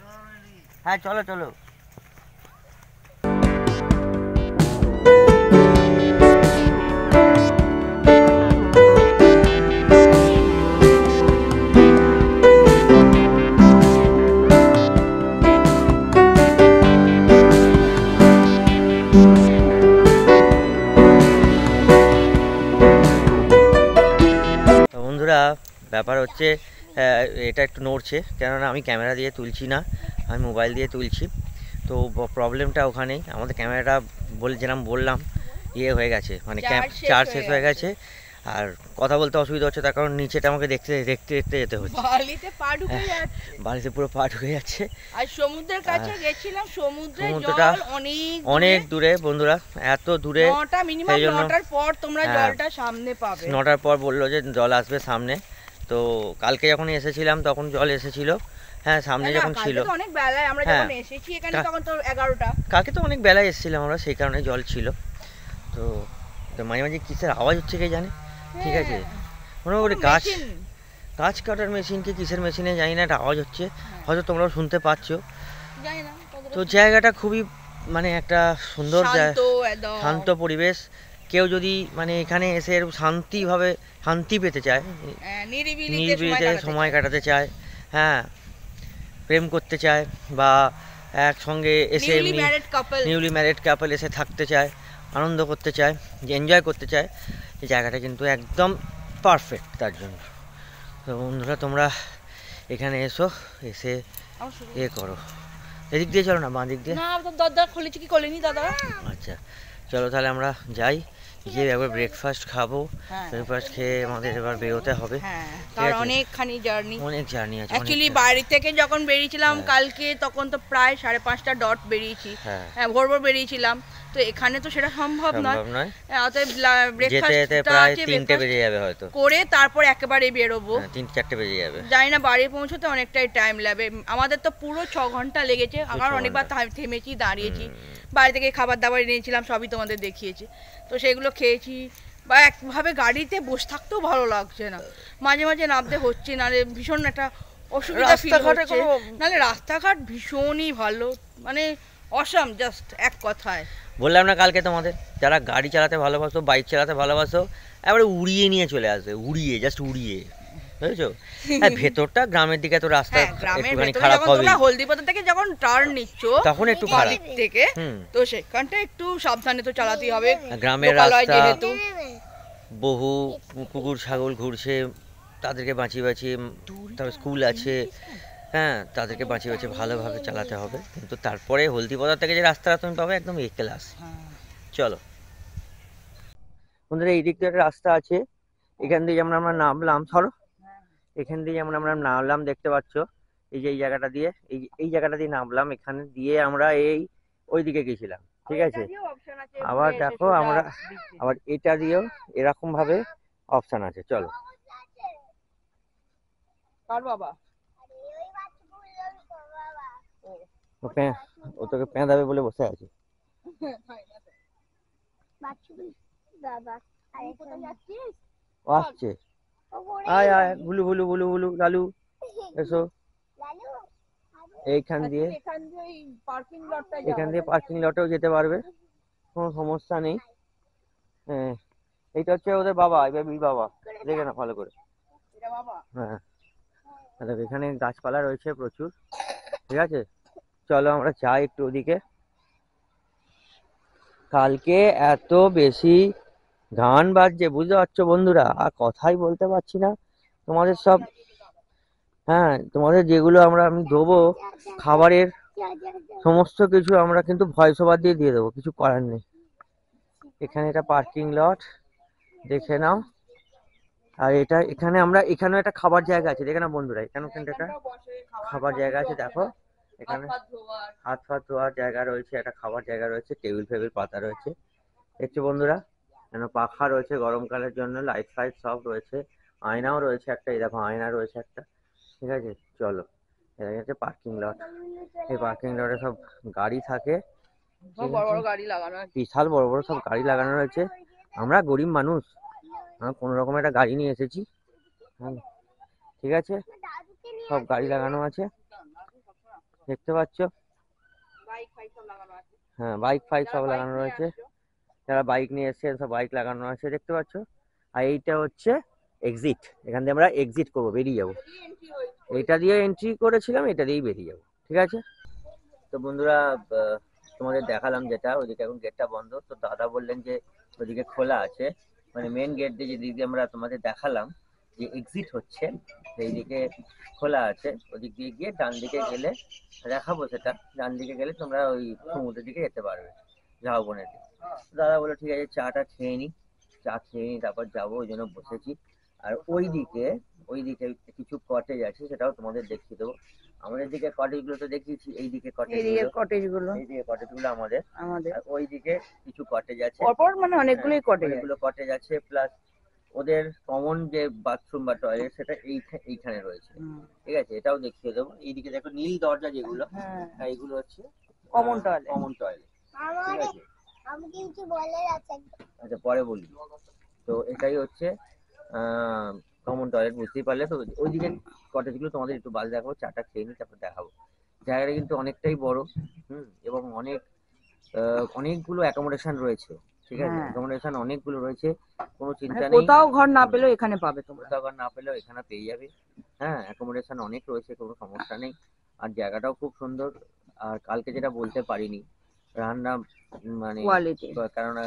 হ্যাঁ চলো চলো। বন্ধুরা ব্যাপার হচ্ছে এটা একটু নড়ছে, কেননা আমি ক্যামেরা দিয়ে তুলছি না, আমি মোবাইল দিয়ে তুলছি। তো প্রবলেমটা ওখানেই, আমাদের ক্যামেরাটা যেরকম বললাম ইয়ে হয়ে গেছে, মানে চার্জ শেষ হয়ে গেছে। আর কথা বলতে অসুবিধা হচ্ছে, তার কারণ নিচেটা আমাকে দেখতে দেখতে দেখতে যেতে হচ্ছে, বালিতে পা ঢুকে যাচ্ছে, বালিতে পুরো পা ঢুকে যাচ্ছে। আর সমুদ্রের কাছে গেছিলাম, সমুদ্রটা জল অনেক দূরে বন্ধুরা, এত দূরে। মিনিমাম 9টার পর তোমরা জলটা সামনে পাবে। 9টার পর বললো যে জল আসবে সামনে। তো কালকে যখন এসেছিলাম তখন জল এসেছিল, হ্যাঁ সামনে যখন ছিল। অনেক বেলায় আমরা যখন এসেছি এখানে তখন তো 11টা। কালকে তো অনেক বেলায় এসেছিলাম আমরা, সেই কারণে জল ছিল। তো মাঝে মাঝে কিসের আওয়াজ হচ্ছে কে জানে, ঠিক আছে, মনে করি গাছ কাটার মেশিন কি কিসের মেশিনে জানি না, একটা আওয়াজ হচ্ছে, হয়তো তোমরাও শুনতে পাচ্ছ। তো জায়গাটা খুবই মানে একটা সুন্দর শান্ত পরিবেশ। কেউ যদি মানে এখানে এসে শান্তিভাবে শান্তি পেতে চায়, নিরিবিলিতে সময় কাটাতে চায়, হ্যাঁ প্রেম করতে চায়, বা একসঙ্গে এসে নিউলি ম্যারিড কাপল এসে থাকতে চায়, আনন্দ করতে চায়, এনজয় করতে চায়, এই জায়গাটা কিন্তু একদম পারফেক্ট তার জন্য। তো বন্ধুরা তোমরা এখানে এসো, এসে এ করো। এদিক দিয়ে চলো না, বাঁ দিক দিয়ে। দাদা খুলেছি কি খোলেনি দাদা। আচ্ছা চলো তাহলে আমরা যাই, গিয়ে একবার ব্রেকফাস্ট খাবো, ব্রেকফাস্ট খেয়ে আমাদের এবার বেরোতে হবে। তার অনেকখানি জার্নি, অনেক জার্নি আছে। অ্যাকচুয়ালি বাড়ি থেকে যখন বেরিয়েছিলাম কালকে তখন তো প্রায় 5:30টা ডট বেরিয়েছি, হ্যাঁ ভোর ভোর বেরিয়েছিলাম। তো এখানে তো সেটা সম্ভব নয়, অতএব ব্রেকফাস্টটা প্রায় 3টে বেজে যাবে হয়তো করে তারপর একেবারে বেরোবো, 3-4টে বেজে যাবে। জানি না বাড়ি পৌঁছতে অনেকটাই টাইম লাগবে। আমাদের তো পুরো 6 ঘন্টা লেগেছে, আমার অনেকবার থেমেছি দাঁড়িয়েছি, বাড়ি থেকে খাবার দাবার এনেছিলাম, সবই তোমাদের দেখিয়েছি। তো সেগুলো খেয়েছি, বা একভাবে গাড়িতে বসে থাকতেও ভালো লাগছে না, মাঝে মাঝে নামতে হচ্ছে, নাহলে ভীষণ একটা অসুবিধা ফিল হচ্ছে। নাহলে রাস্তাঘাট ভীষণই ভালো, মানে অসাম, জাস্ট এক কথায় বললাম না কালকে তোমাদের, যারা গাড়ি চালাতে ভালোবাসো, বাইক চালাতে ভালোবাসো, এবারে উড়িয়ে নিয়ে চলে আসবে, উড়িয়ে জাস্ট উড়িয়ে, বুঝেছো? হ্যাঁ ভেতরটা গ্রামের দিকে তো রাস্তা একটুখানি খারাপ হবে, হলদিপথ থেকে যখন টার্ন নিচ্ছ তখন একটু খারাপ থেকে, তো সেখানটা একটু সাবধানে তো চালাতেই হবে। গ্রামের রাস্তা, বহু কুকুর ছাগল ঘুরছে, তাদেরকে বাঁচিয়ে বাঁচিয়ে, তারপর স্কুল আছে, হ্যাঁ তাদেরকে বাঁচিয়ে বাঁচিয়ে ভালোভাবে চালাতে হবে। কিন্তু তারপরে হলদিপথা থেকে যে রাস্তাটা তুমি পাবে একদম এ ক্লাস। চলো বন্ধুরা, এই দিক দিয়ে একটা রাস্তা আছে, এখান দিয়ে যেমন আমরা নামলাম, সরো, এখান দিয়ে যেমন আমরা নামলাম দেখতে পাচ্ছ, এই যে এই জায়গাটা দিয়ে, এই জায়গাটা দিয়ে নামলাম, এখানে দিয়ে আমরা এই ওই দিকে গেছিলাম, ঠিক আছে। আবার দেখো আমরা আবার এটা দিয়েও এরকম ভাবে অপশন আছে। চলো ও তোকে পেঁদাবে বলে বসে আছে। আসছে, আয় আয় ভুলু ভুলু ভুলু ভুলু, লালু এসো। এইখান দিয়ে পার্কিং লটেও যেতে পারবে, কোনো সমস্যা নেই। হ্যাঁ এইটা হচ্ছে ওদের বাবা, বেবির বাবা, দেখে না ভালো করে, হ্যাঁ দেখো এখানে গাছপালা রয়েছে প্রচুর, ঠিক আছে। চলো আমরা যাই একটু ওদিকে। কালকে এত বেশি গান বাজছে বুঝতে পারছো বন্ধুরা, আর কথাই বলতে পারছি না। তোমাদের সব, হ্যাঁ তোমাদের যেগুলো আমি দেবো খাবারের সমস্ত কিছু আমরা কিন্তু ভয়েস ওভার দিয়ে দেবো, কিছু করার নেই। এখানে এটা পার্কিং লট, দেখে নাও। আর এটা এখানে এখানেও একটা খাবার জায়গা আছে, দেখে না বন্ধুরা, এখানে একটা খাবার জায়গা আছে দেখো। এখানে হাত ফাত ধোয়ার জায়গা রয়েছে, একটা খাবার জায়গা রয়েছে, টেবিল ফেবিল পাতা রয়েছে দেখছো বন্ধুরা। কেন পাখা রয়েছে গরমকালের জন্য, লাইট ফাইট সব রয়েছে, আয়নাও রয়েছে একটা, এই দেখো আয়না রয়েছে একটা, ঠিক আছে। চলো এটা হচ্ছে পার্কিং লট। এই পার্কিং লটে সব গাড়ি থাকে, বিশাল বড় বড় সব গাড়ি লাগানো রয়েছে। আমরা গরিব মানুষ, আমরা কোনো রকম একটা গাড়ি নিয়ে এসেছি, হ্যাঁ ঠিক আছে। সব গাড়ি লাগানো আছে দেখতে পাচ্ছ, হ্যাঁ বাইক ফাইক সব লাগানো রয়েছে, যারা বাইক নিয়ে এসছে সব বাইক লাগানো আছে দেখতে পাচ্ছ। আর এইটা হচ্ছে এক্সিট, এখান দিয়ে আমরা এক্সিট করবো, বেরিয়ে যাবো। এটা দিয়ে এন্ট্রি করেছিলাম, এটা দিয়েই বেরিয়ে যাবো, ঠিক আছে। তো বন্ধুরা তোমাদের দেখালাম যেটা, ওইদিকে এখন গেটটা বন্ধ, তো দাদা বললেন যে ওইদিকে খোলা আছে, মানে মেন গেট দিয়ে যেদিকে আমরা তোমাদের দেখালাম যে এক্সিট হচ্ছে সেইদিকে খোলা আছে। ওদিক দিয়ে গিয়ে ডান দিকে গেলে দেখাবো সেটা, ডান দিকে গেলে তোমরা ওই সমুদ্রের দিকে যেতে পারবে ঝাউবনের দিকে। দাদা বললো ঠিক আছে চাটা খেয়ে নি, চা খেয়ে নি তারপর যাবো, ওই জন্য বসেছি। আর ওইদিকে কিছু কটেজ আছে, সেটাও তোমাদের দেখিয়ে দেবো। আমাদের দিকে কটেজ গুলো তো দেখিয়েছি, এইদিকে এইদিকে কটেজ গুলো আমাদের, আর ওইদিকে কিছু কটেজ আছে, মানে অনেকগুলো কটেজ আছে, প্লাস ওদের কমন যে বাথরুম বা টয়লেট সেটা এইখানে রয়েছে, ঠিক আছে। এটাও দেখিয়ে দেবো। এইদিকে দেখো নীল দরজা যেগুলো, এইগুলো হচ্ছে কমন টয়লেট, ঠিক আছে। আমি কিছু বলার আছে। আচ্ছা পরে বলি। তো এটাই হচ্ছে কমন টয়লেট, বুঝতেই পারলে। তো ওইদিকে কটেজগুলো তোমাদের একটু বাজে দেখাবো, চাটা খেয়ে নিই তারপর দেখাবো। জায়গাটা কিন্তু অনেকটাই বড়, এবং অনেকগুলো অ্যাকোমোডেশন রয়েছে, ঠিক আছে। অ্যাকোমোডেশন অনেকগুলো রয়েছে, কোনো চিন্তা নেই। কোথাও ঘর না পেলেও এখানে পাবে তোমরা। কোথাও ঘর না পেলেও এখানে পেয়ে যাবে, হ্যাঁ অ্যাকোমোডেশন অনেক রয়েছে, কোনো সমস্যা নেই। আর জায়গাটাও খুব সুন্দর। আর কালকে যেটা বলতে পারিনি, রান্না মানে কেননা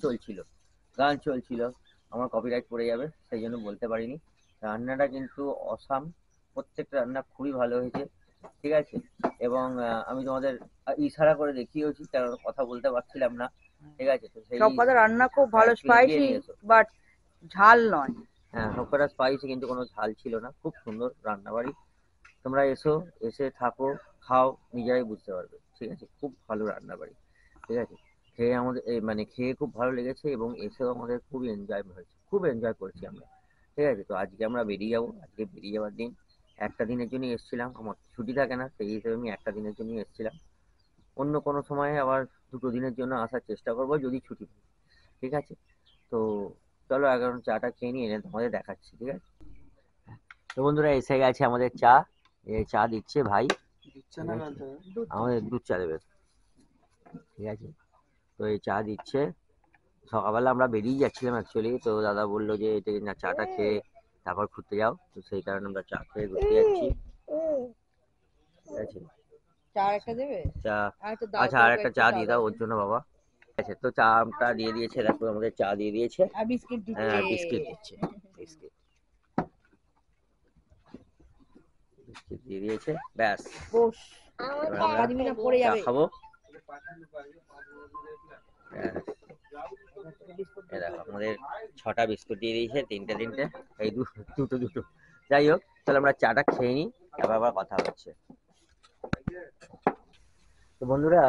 চলছিল, গান চলছিল, আমার কপিরাইট পড়ে যাবে, সেই জন্য বলতে পারিনি। রান্নাটা কিন্তু অসাম, প্রত্যেকটা রান্না খুবই ভালো হয়েছে, ঠিক আছে। এবং আমি তোমাদের ইশারা করে দেখিয়েছি, কারণ কথা বলতে পারছিলাম না, ঠিক আছে। তো সেই সব কথা রান্না খুব ভালো, স্পাইসি বাট ঝাল নয়। হ্যাঁ সব কটা স্পাইসি, কিন্তু কোনো ঝাল ছিল না, খুব সুন্দর রান্নাবাড়ি। তোমরা এসে থাকো, খাও, নিজেরাই বুঝতে পারবে, ঠিক আছে। খুব ভালো রান্নাবাড়ি, ঠিক আছে। খেয়ে আমাদের মানে খেয়ে খুব ভালো লেগেছে, এবং এসেও আমাদের খুব এনজয় হয়েছে, খুব এনজয় করছি আমরা, ঠিক আছে। তো আজকে আমরা বেরিয়ে যাবো, আজকে বেরিয়ে যাওয়ার দিন। একটা দিনের জন্য এসেছিলাম, আমার ছুটি থাকে না, সেই হিসেবে আমি একটা দিনের জন্য এসেছিলাম। অন্য কোনো সময় আবার 2 দিনের জন্য আসার চেষ্টা করবো যদি ছুটি পাই, ঠিক আছে। তো চলো এখন চাটা খেয়ে নিয়ে এনে তোমাদের দেখাচ্ছি, ঠিক আছে। তো বন্ধুরা এসে গেছে আমাদের চা, এই চা দিচ্ছে ভাই, আমাদের দুধ চা দেবে, ঠিক আছে। তো এই চা দিচ্ছে। সকালবেলা আমরা বেরিয়ে যাচ্ছিলাম অ্যাকচুয়ালি, তো দাদা বললো যে এটা না চাটা খেয়ে তারপর ঘুরতে যাও, তো সেই কারণে আমরা চা খেয়ে ঘুরতে যাচ্ছি, ঠিক আছে। চা একটা দেবে? চা, আচ্ছা আর একটা চা দিয়ে দাও ওর জন্য বাবা, ঠিক আছে। তো চাটা দিয়ে দিয়েছে, দেখো আমাদের চা দিয়ে দিয়েছে, আর বিস্কিট দিচ্ছে। হ্যাঁ বিস্কিট দিচ্ছে, বিস্কিট দিয়ে দিয়েছে, ব্যাস বস, এবার আমরা পড়ে চা যাবে। খাবো, ব্যাস। এই দেখো আমাদের 6টা বিস্কুট দিয়ে দিয়েছে, তিনটে, এই দুটো। যাই হোক তাহলে আমরা চাটা খেয়ে নিই, তারপর আবার কথা হচ্ছে। তো বন্ধুরা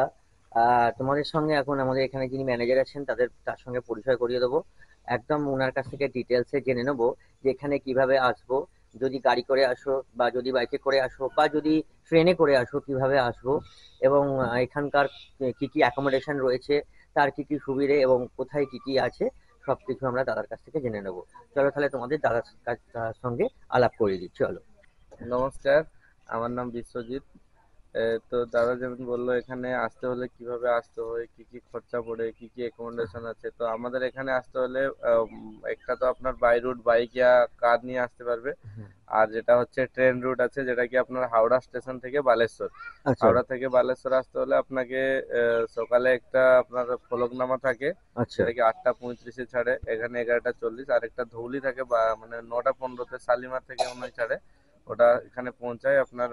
তোমাদের সঙ্গে এখন আমাদের এখানে যিনি ম্যানেজার আছেন তার সঙ্গে পরিচয় করিয়ে দেবো। একদম ওনার কাছ থেকে ডিটেলসে জেনে নেবো যে এখানে কিভাবে আসবো, যদি গাড়ি করে আসো বা যদি বাইকে করে আসো বা যদি ট্রেনে করে আসো কিভাবে আসবো, এবং এখানকার কি কি অ্যাকোমোডেশন রয়েছে, তার কি কি সুবিধে এবং কোথায় কি কি আছে, সবকিছু আমরা দাদার কাছ থেকে জেনে নেবো। চলো তাহলে তোমাদের দাদার সঙ্গে আলাপ করিয়ে দিচ্ছি, চলো। নমস্কার, আমার নাম বিশ্বজিৎ। তো দাদা যেমন বললো এখানে আসতে হলে কিভাবে আসতে হয়, কি কি খরচা পড়ে, কি কি অ্যাকোমোডেশন আছে, তো আমাদের এখানে আসতে হলে একটা তো আপনার বাই রুট বাইক ইয়া কার নিয়ে আসতে পারবে। হুম। আর যেটা হচ্ছে ট্রেন রুট আছে, যেটা কি আপনার হাওড়া স্টেশন থেকে বালেশ্বর। আচ্ছা হাওড়া থেকে বালেশ্বর আসতে হলে আপনাকে সকালে একটা আপনার ফলকনামা থাকে, আচ্ছা যেটা কি 8টা 35-এ ছাড়ে, এখানে 11টা 40। আর একটা ধৌলি থাকে বা মানে 9টা 15-তে শালিমার থেকে মনে হয় ছাড়ে, ওটা এখানে পৌঁছায় আপনার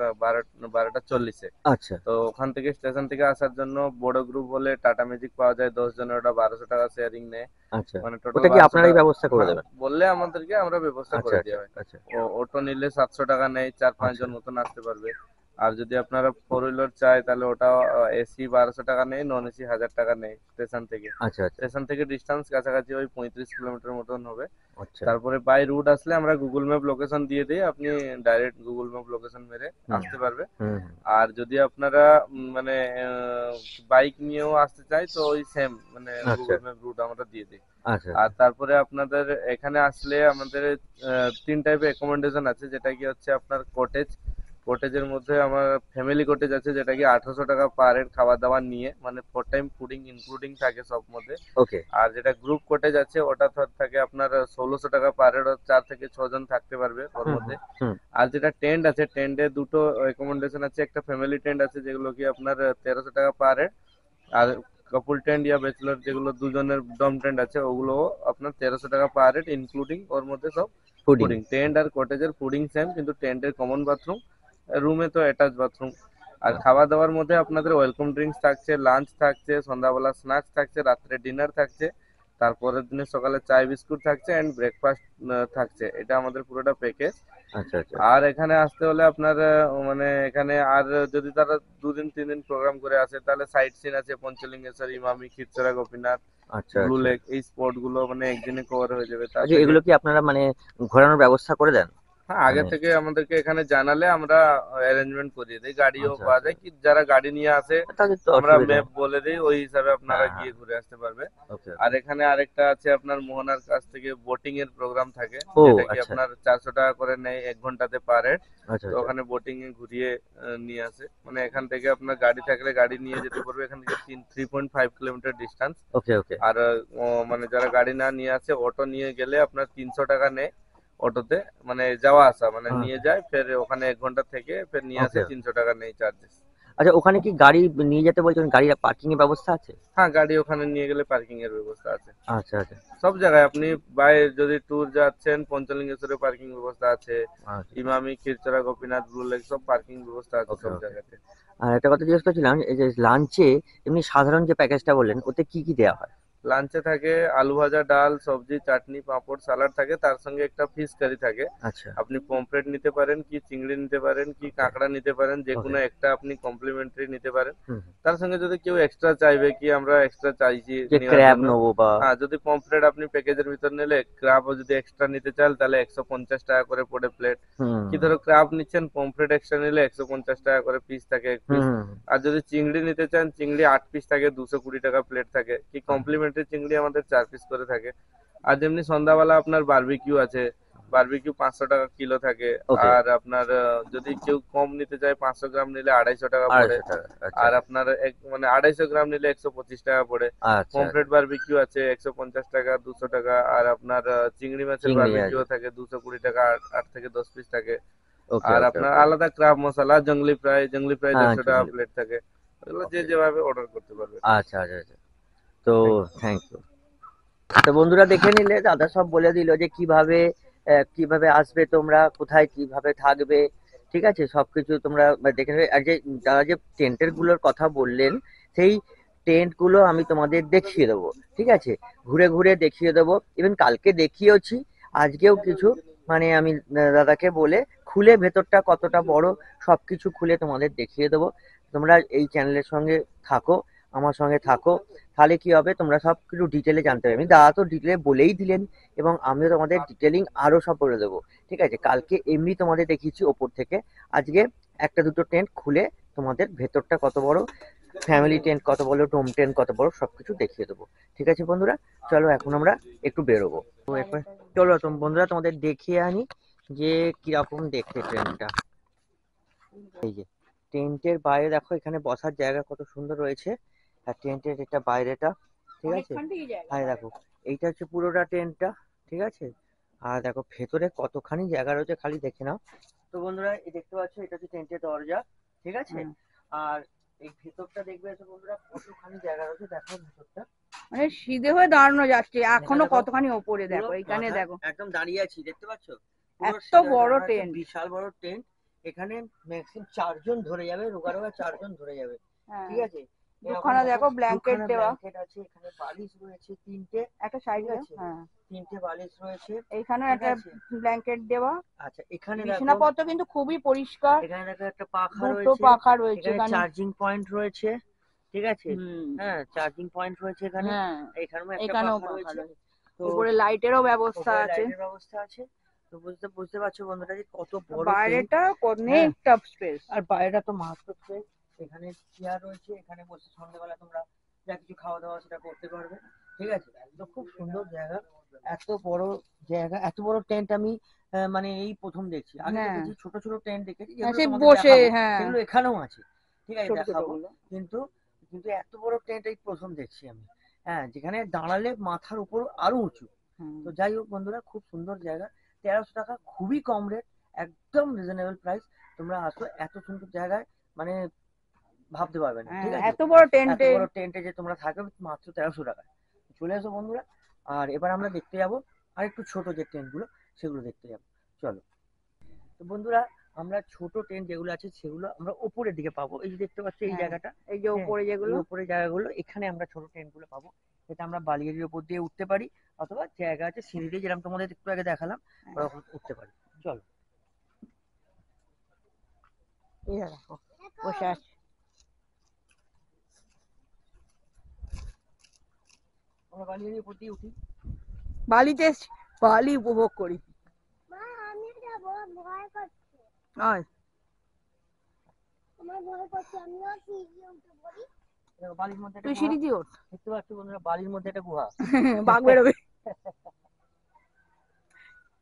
12টা 40-এ। আচ্ছা তো ওখান থেকে স্টেশন থেকে আসার জন্য বড় গ্রুপ হলে টাটা ম্যাজিক পাওয়া যায় 10 জনের, ওটা 1200 টাকা শেয়ারিং নেয়। আচ্ছা। মানে টোটাল ওটা কি 1200 আপনারাই টাকা। ব্যবস্থা করে হ্যাঁ, দেবেন? বললে আমাদেরকে আমরা ব্যবস্থা আচ্ছা করে আচ্ছা দেওয়া হয়। আচ্ছা অটো নিলে 700 টাকা নেয়, 4-5 আচ্ছা জন মতন আসতে পারবে। আর যদি আপনারা 4 হুইলার চাই তাহলে ওটা এসি 1200 টাকা নেয়, নন এসি 1000 টাকা নেয় স্টেশন থেকে। আচ্ছা আচ্ছা স্টেশন থেকে ডিস্টেন্স কাছাকাছি ওই 35 কিলোমিটার মতন হবে। আচ্ছা। তারপরে বাই রুট আসলে আমরা গুগল ম্যাপ লোকেশন দিয়ে দিই, আপনি ডাইরেক্ট গুগল ম্যাপ লোকেশন মেরে হুম আসতে পারবে। হুম আর যদি আপনারা মানে বাইক নিয়েও আসতে চাই তো ওই সেম মানে আচ্ছা গুগল ম্যাপ রুট আমরা দিয়ে দিই। আচ্ছা আর তারপরে আপনাদের এখানে আসলে আমাদের 3 টাইপের অ্যাকোমোডেশন আছে, যেটা কি হচ্ছে আপনার কটেজ। কটেজের মধ্যে আমার ফ্যামিলি কটেজ আছে, যেটা কি 1800 টাকা পার হেড খাওয়া দাওয়া নিয়ে, মানে 4 টাইম ফুডিং ইনক্লুডিং থাকে সব মধ্যে। ওকে আর যেটা গ্রুপ কটেজ আছে ওটা থাকে আপনার 1600 টাকা পার হেড, 4 থেকে 6 জন থাকতে পারবে ওর হুম মধ্যে। হুম আর যেটা টেন্ট আছে, টেন্টে দুটো অ্যাকোমোডেশন আছে, একটা ফ্যামিলি টেন্ট আছে যেগুলো কি আপনার 1300 টাকা পার হেড। আর কাপল টেন্ট ইয়া ব্যাচেলর যেগুলো দুজনের ডম টেন্ট আছে, ওগুলো আপনার 1300 টাকা পার হেড ইনক্লুডিং ওর মধ্যে সব ফুডিং ফুডিং। টেন্ট আর কটেজের ফুডিং সেম, কিন্তু টেন্টের কমন বাথরুম, রুমে তো অ্যাটাচ বাথরুম। আর খাওয়া দাওয়ার মধ্যে আপনাদের ওয়েলকাম ড্রিঙ্কস থাকছে, লাঞ্চ থাকছে, সন্ধ্যাবেলা স্ন্যাক্স থাকছে, রাত্রে ডিনার থাকছে, তারপরের দিনে সকালে চায় বিস্কুট থাকছে অ্যান্ড ব্রেকফাস্ট থাকছে। এটা আমাদের পুরোটা প্যাকেজ। আচ্ছা আচ্ছা আর এখানে আসতে হলে আপনার মানে এখানে আর যদি তারা 2 দিন 3 দিন প্রোগ্রাম করে আসে তাহলে সাইট সিন আছে, পঞ্চলিঙ্গেশ্বর, ইমামি, ক্ষীরচোরা গোপীনাথ, আচ্ছা ব্লু আচ্ছা লেক, এই স্পট গুলো মানে একদিনে কভার হয়ে যাবে। তার আচ্ছা। থেকে এগুলো কি আপনারা মানে ঘোরানোর ব্যবস্থা করে দেন? হ্যাঁ, আগে মানে থেকে আমাদেরকে এখানে জানালে আমরা অ্যারেঞ্জমেন্ট করিয়ে দিই, গাড়িও আচ্ছা পাওয়া আচ্ছা। যায়। কি যারা গাড়ি নিয়ে আসে তাদের তো আমরা অসুবিধা ম্যাপ বলে দিই, ওই হিসাবে আপনারা হ্যাঁ হ্যাঁ গিয়ে ঘুরে আসতে পারবে। ওকে আর ওকে। এখানে আরেকটা আছে আপনার মোহনার কাছ থেকে বোটিং এর প্রোগ্রাম থাকে, ও যেটা কি আচ্ছা আপনার 400 টাকা করে নেয় 1 ঘন্টাতে পার হেড। আচ্ছা তো আচ্ছা ওখানে বোটিং এ ঘুরিয়ে নিয়ে আসে, মানে এখান থেকে আপনার গাড়ি থাকলে গাড়ি নিয়ে যেতে পারবে, এখান থেকে 3.5 কিলোমিটার ডিস্টেন্স। ওকে ওকে আর মানে যারা গাড়ি না নিয়ে আসে অটো নিয়ে গেলে আপনার 300 টাকা নেয় অটোতে, মানে যাওয়া আসা, মানে নিয়ে যায় ফের ওখানে 1 ঘন্টা থেকে ফের নিয়ে আসে, ওকে। 300 টাকা নেই চার্জেস। আচ্ছা, ওখানে কি গাড়ি নিয়ে যেতে বলছেন? গাড়ির পার্কিং এর ব্যবস্থা আছে? হ্যাঁ, গাড়ি ওখানে নিয়ে গেলে পার্কিং এর ব্যবস্থা আছে আচ্ছা আচ্ছা সব জায়গায়। আপনি বাই যদি ট্যুর যাচ্ছেন পঞ্চলিঙ্গেশ্বরে পার্কিং ব্যবস্থা আছে, আচ্ছা ইমামি, ক্ষীরচোরা গোপীনাথ, ব্লু লেক সব পার্কিং ব্যবস্থা আছে ওকে সব ওকে। জায়গাতে। আর একটা কথা জিজ্ঞেস করছিলাম, এই যে লাঞ্চে এমনি সাধারণ যে প্যাকেজটা বললেন ওতে কি কি দেওয়া হয়? লাঞ্চে থাকে আলু ভাজা, ডাল, সবজি, চাটনি, পাঁপড়, সালাড থাকে, তার সঙ্গে একটা ফিশ কারি থাকে। আচ্ছা আপনি পমফ্রেট নিতে পারেন, কি চিংড়ি নিতে পারেন, কি ওকে কাঁকড়া নিতে পারেন, যে ওকে কোনো একটা আপনি কমপ্লিমেন্টারি নিতে পারেন। হুম তার সঙ্গে যদি কেউ এক্সট্রা চাইবে, কি আমরা এক্সট্রা চাইছি যে নেওয়ার ক্র্যাব জন্য, নেবো বা হ্যাঁ, যদি পমফ্রেট আপনি প্যাকেজের ভিতর নিলে, ক্রাবও যদি এক্সট্রা নিতে চান তাহলে 150 টাকা করে পড়ে প্লেট। হুম কি ধরো ক্রাব নিচ্ছেন, পমফ্রেট এক্সট্রা নিলে 150 টাকা করে পিস থাকে এক হুম পিস। হুম আর যদি চিংড়ি নিতে চান, চিংড়ি 8 পিস থাকে, 220 টাকা প্লেট থাকে। কি কমপ্লিমেন্টারি চিংড়ি আমাদের 4 পিস করে থাকে। আর যেমনি সন্ধ্যাবেলা আপনার বারবিকিউ আছে, বারবিকিউ 500 টাকা কিলো থাকে। ওকে আর আপনার যদি কেউ কম নিতে চায়, 500 গ্রাম নিলে 250 টাকা পড়ে। 250 টাকা আচ্ছা আর আপনার মানে 250 গ্রাম নিলে 125 টাকা পড়ে। আচ্ছা পমফ্রেট বারবিকিউ আছে 150 টাকা, 200 টাকা। আর আপনার চিংড়ি মাছের চিংড়ি বারবিকিউ আছে থাকে 220 টাকা, 8 থেকে 10 পিস থাকে। ওকে আর ওকে আপনার ওকে আলাদা ক্রাব মশলা, জংলি ফ্রাই, জংলি ফ্রাই হ্যাঁ 150 টাকা প্লেট থাকে। এগুলো যে ওকে যেভাবে অর্ডার করতে পারবে। আচ্ছা আচ্ছা আচ্ছা। তো Thank you. Thank you. তো বন্ধুরা দেখে নিলে, দাদা সব বলে দিল যে কিভাবে কিভাবে আসবে তোমরা, কোথায় কিভাবে থাকবে, ঠিক আছে সবকিছু তোমরা দেখে নেবে। আর যে যারা যে টেন্টের গুলোর কথা বললেন, সেই টেন্ট গুলো আমি তোমাদের দেখিয়ে দেবো, ঠিক আছে, ঘুরে ঘুরে দেখিয়ে দেবো। ইভেন কালকে দেখিয়েওছি, আজকেও কিছু মানে আমি দাদাকে বলে খুলে ভেতরটা কতটা বড় সবকিছু খুলে তোমাদের দেখিয়ে দেবো। তোমরা এই চ্যানেলের সঙ্গে থাকো, আমার সঙ্গে থাকো, তাহলে কি হবে তোমরা সব কিছু ডিটেলে জানতে পারবে। দাদা তো ডিটেলে বলেই দিলেন, এবং আমিও তোমাদের ডিটেলিং আরো সব বলে দেবো, ঠিক আছে। কালকে এমনি তোমাদের দেখিয়েছি ওপর থেকে, আজকে একটা দুটো টেন্ট খুলে তোমাদের ভেতরটা কত বড়, ফ্যামিলি টেন্ট কত বড়, ডোম টেন্ট কত বড়, সবকিছু দেখিয়ে দেবো, ঠিক আছে বন্ধুরা। চলো এখন আমরা একটু বেরোবো। তো একবার চলো বন্ধুরা তোমাদের দেখিয়ে আনি যে কিরকম দেখতে ট্রেনটা। এই যে টেন্টের বাইরে দেখো এখানে বসার জায়গা কত সুন্দর রয়েছে, আর টেন্টের এটা বাইরেটা, ঠিক আছে। অনেকখানটাই জায়গা আর দেখো এইটা হচ্ছে পুরোটা টেন্টটা, ঠিক আছে। আর দেখো ভেতরে কতখানি জায়গা রয়েছে খালি দেখে নাও। তো বন্ধুরা এই দেখতে পাচ্ছ এটা হচ্ছে টেন্টের দরজা, ঠিক আছে। হুম। আর এই ভেতরটা দেখবে তো বন্ধুরা কতখানি জায়গা রয়েছে, দেখো ভেতরটা। মানে সিধে হয়ে দাঁড়ানো যাচ্ছে, এখনো দেখো, কতখানি ওপরে পুরো দেখো, এখানে মাথা দেখো একদম দাঁড়িয়ে আছি, দেখতে পাচ্ছ পুরো এত সিধা বড় দাঁড়ানো আছে, টেন্ট। বিশাল বড় টেন্ট। এখানে ম্যাক্সিমাম 4 জন ধরে যাবে, রোগা রোগা 4 জন ধরে যাবে, হ্যাঁ, ঠিক আছে। এরকম দুখানা দেখো ব্ল্যাঙ্কেট দুখানা দেওয়া, ব্ল্যাঙ্কেট আছে, এখানে বালিশ রয়েছে 3টে, একটা সাইডে, ঠিক আছে। হ্যাঁ 3টে বালিশ রয়েছে, এইখানেও ঠিক একটা আছে। ব্ল্যাঙ্কেট দেওয়া। আচ্ছা এখানে দেখো, বিছানাপত্র কিন্তু খুবই পরিষ্কার, এখানে দেখো একটা পাখা দুটো রয়েছে, পাখা রয়েছে এখানে এখানে। চার্জিং পয়েন্ট রয়েছে, ঠিক আছে। হুম, হ্যাঁ চার্জিং পয়েন্ট রয়েছে এখানে, হ্যাঁ এখানেও একটা এখানেও পাখা পাখা রয়েছে। রয়েছে, তো উপরে লাইটেরও ব্যবস্থা উপরে আছে। লাইটের ব্যবস্থা আছে। তো বুঝতে পারছো বন্ধুরা যে কত বড় টেন্ট। বাইরেটা হ্যাঁ অনেকটা স্পেস। আর বাইরেটা তো মারাত্মক স্পেস। এখানে চেয়ার রয়েছে, এখানে বসে সন্ধ্যাবেলা তোমরা যা কিছু খাওয়া দাওয়া সেটা করতে পারবে, ঠিক আছে। তো খুব সুন্দর জায়গা, এত বড় জায়গা, এত বড় টেন্ট আমি মানে এই প্রথম দেখছি। আগে হ্যাঁ দেখেছি ছোট ছোট টেন্ট দেখেছি, হ্যাঁ, যেগুলো সে তোমাদের বসে, দেখাবো, হ্যাঁ সেগুলো এখানেও আছে, ঠিক আছে ছোট ছোট দেখাবো। গুলো। কিন্তু কিন্তু এত বড় টেন্ট এই প্রথম দেখছি আমি, হ্যাঁ যেখানে দাঁড়ালে মাথার উপর আরো উঁচু। হুম। তো যাই হোক বন্ধুরা, খুব সুন্দর জায়গা, 1300 টাকা, খুবই কম রেট, একদম রিজনেবল প্রাইস। তোমরা আসো, এত সুন্দর জায়গায় মানে ভাবতে পারবে না, ঠিক আছে। এত বড় এত টেন্টে। বড় টেন্টে যে তোমরা থাকবে মাত্র 1300 টাকায়। চলে এসো বন্ধুরা। আর এবার আমরা দেখতে যাব আর একটু ছোট যে টেন্ট গুলো, সেগুলো দেখতে যাব, চলো। তো বন্ধুরা আমরা ছোট টেন্ট যেগুলো আছে সেগুলো আমরা উপরের দিকে পাবো, এই যে দেখতে পাচ্ছি এই হ্যাঁ, জায়গাটা, এই যে হ্যাঁ, উপরে যেগুলো, এই উপরে জায়গাগুলো, এখানে আমরা ছোট টেন্ট গুলো পাবো। এটা আমরা বালিয়ারির উপর দিয়ে উঠতে পারি, অথবা জায়গা আছে সিঁড়ি দিয়ে, যেরকম তোমাদের একটু আগে দেখালাম, ওরকম উঠতে পারি, চলো। এই দেখো বসে আছে। আমরা বালিয়ারির উপর দিয়ে উঠি। বালিতে বালি উপভোগ করি। মা আমি যাবো, ভয় করছে, আয় আমার ভয় করছে, আমিও সিঁড়ি উঠে পড়ি। দেখো, বালির মধ্যে একটা তুই গুহা, সিঁড়ি দিয়ে ওঠ, দেখতে পাচ্ছ বন্ধুরা, বালির মধ্যে একটা গুহা। বাঘ বেরোবে।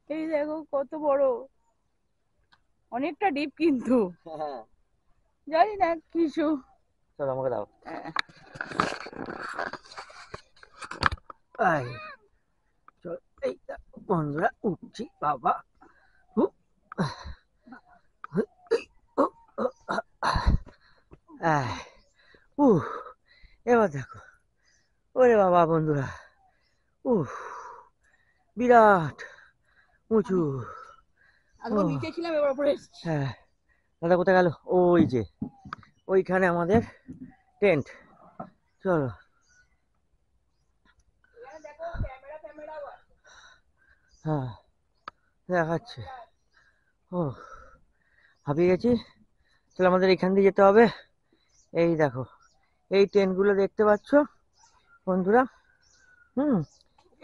এই দেখো কত বড়, অনেকটা ডিপ কিন্তু, হ্যাঁ জানি না কিছু। চলো আমাকে দাও। আই চল, এই দেখো বন্ধুরা উঠছি বাবা। হু, হু, ও, ও, আহ, উহ, এবার দেখো, ওরে বাবা বন্ধুরা, উহ বিরাট উঁচু। আগে নিচে ছিলাম, এবার উপরে এসেছি। হ্যাঁ দাদা কোথায় গেল? ওই যে ওইখানে আমাদের টেন্ট, চলো। হ্যাঁ দেখাচ্ছে। ও হাঁপিয়ে গেছি, তাহলে আমাদের এখান দিয়ে যেতে হবে। এই দেখো এই টেন্টগুলো দেখতে পাচ্ছ বন্ধুরা, হুম,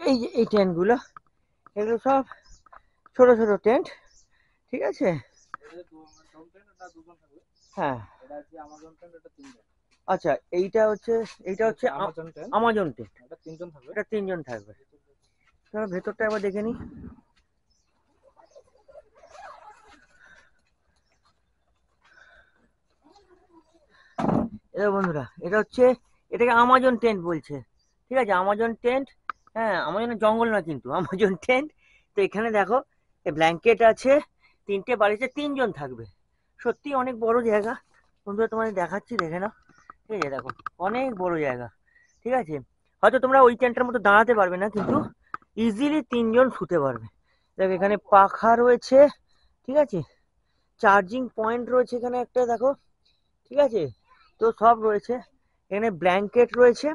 এই যে এই টেন্টগুলো, এগুলো সব ছোট ছোট টেন্ট, ঠিক আছে। হ্যাঁ আচ্ছা এইটা হচ্ছে আমাজন টেন্ট, এটা 3 জন থাকবে। চলো ভেতরটা একবার দেখে নিই। এটা বন্ধুরা এটা হচ্ছে, এটাকে আমাজন টেন্ট বলছে, ঠিক আছে, আমাজন টেন্ট। হ্যাঁ আমাজনের জঙ্গল না কিন্তু, আমাজন টেন্ট। তো এখানে দেখো ব্ল্যাঙ্কেট আছে, 3টে বালিশে 3 জন থাকবে, সত্যি অনেক বড় জায়গা বন্ধুরা, তোমাদের দেখাচ্ছি দেখে নাও, ঠিক আছে। দেখো অনেক বড় জায়গা, ঠিক আছে। হয়তো তোমরা ওই টেন্টের মতো দাঁড়াতে পারবে না, কিন্তু ইজিলি 3 জন শুতে পারবে। দেখো এখানে পাখা রয়েছে, ঠিক আছে, চার্জিং পয়েন্ট রয়েছে এখানে একটা, দেখো, ঠিক আছে। তো সব রয়েছে এখানে, ব্ল্যাঙ্কেট রয়েছে,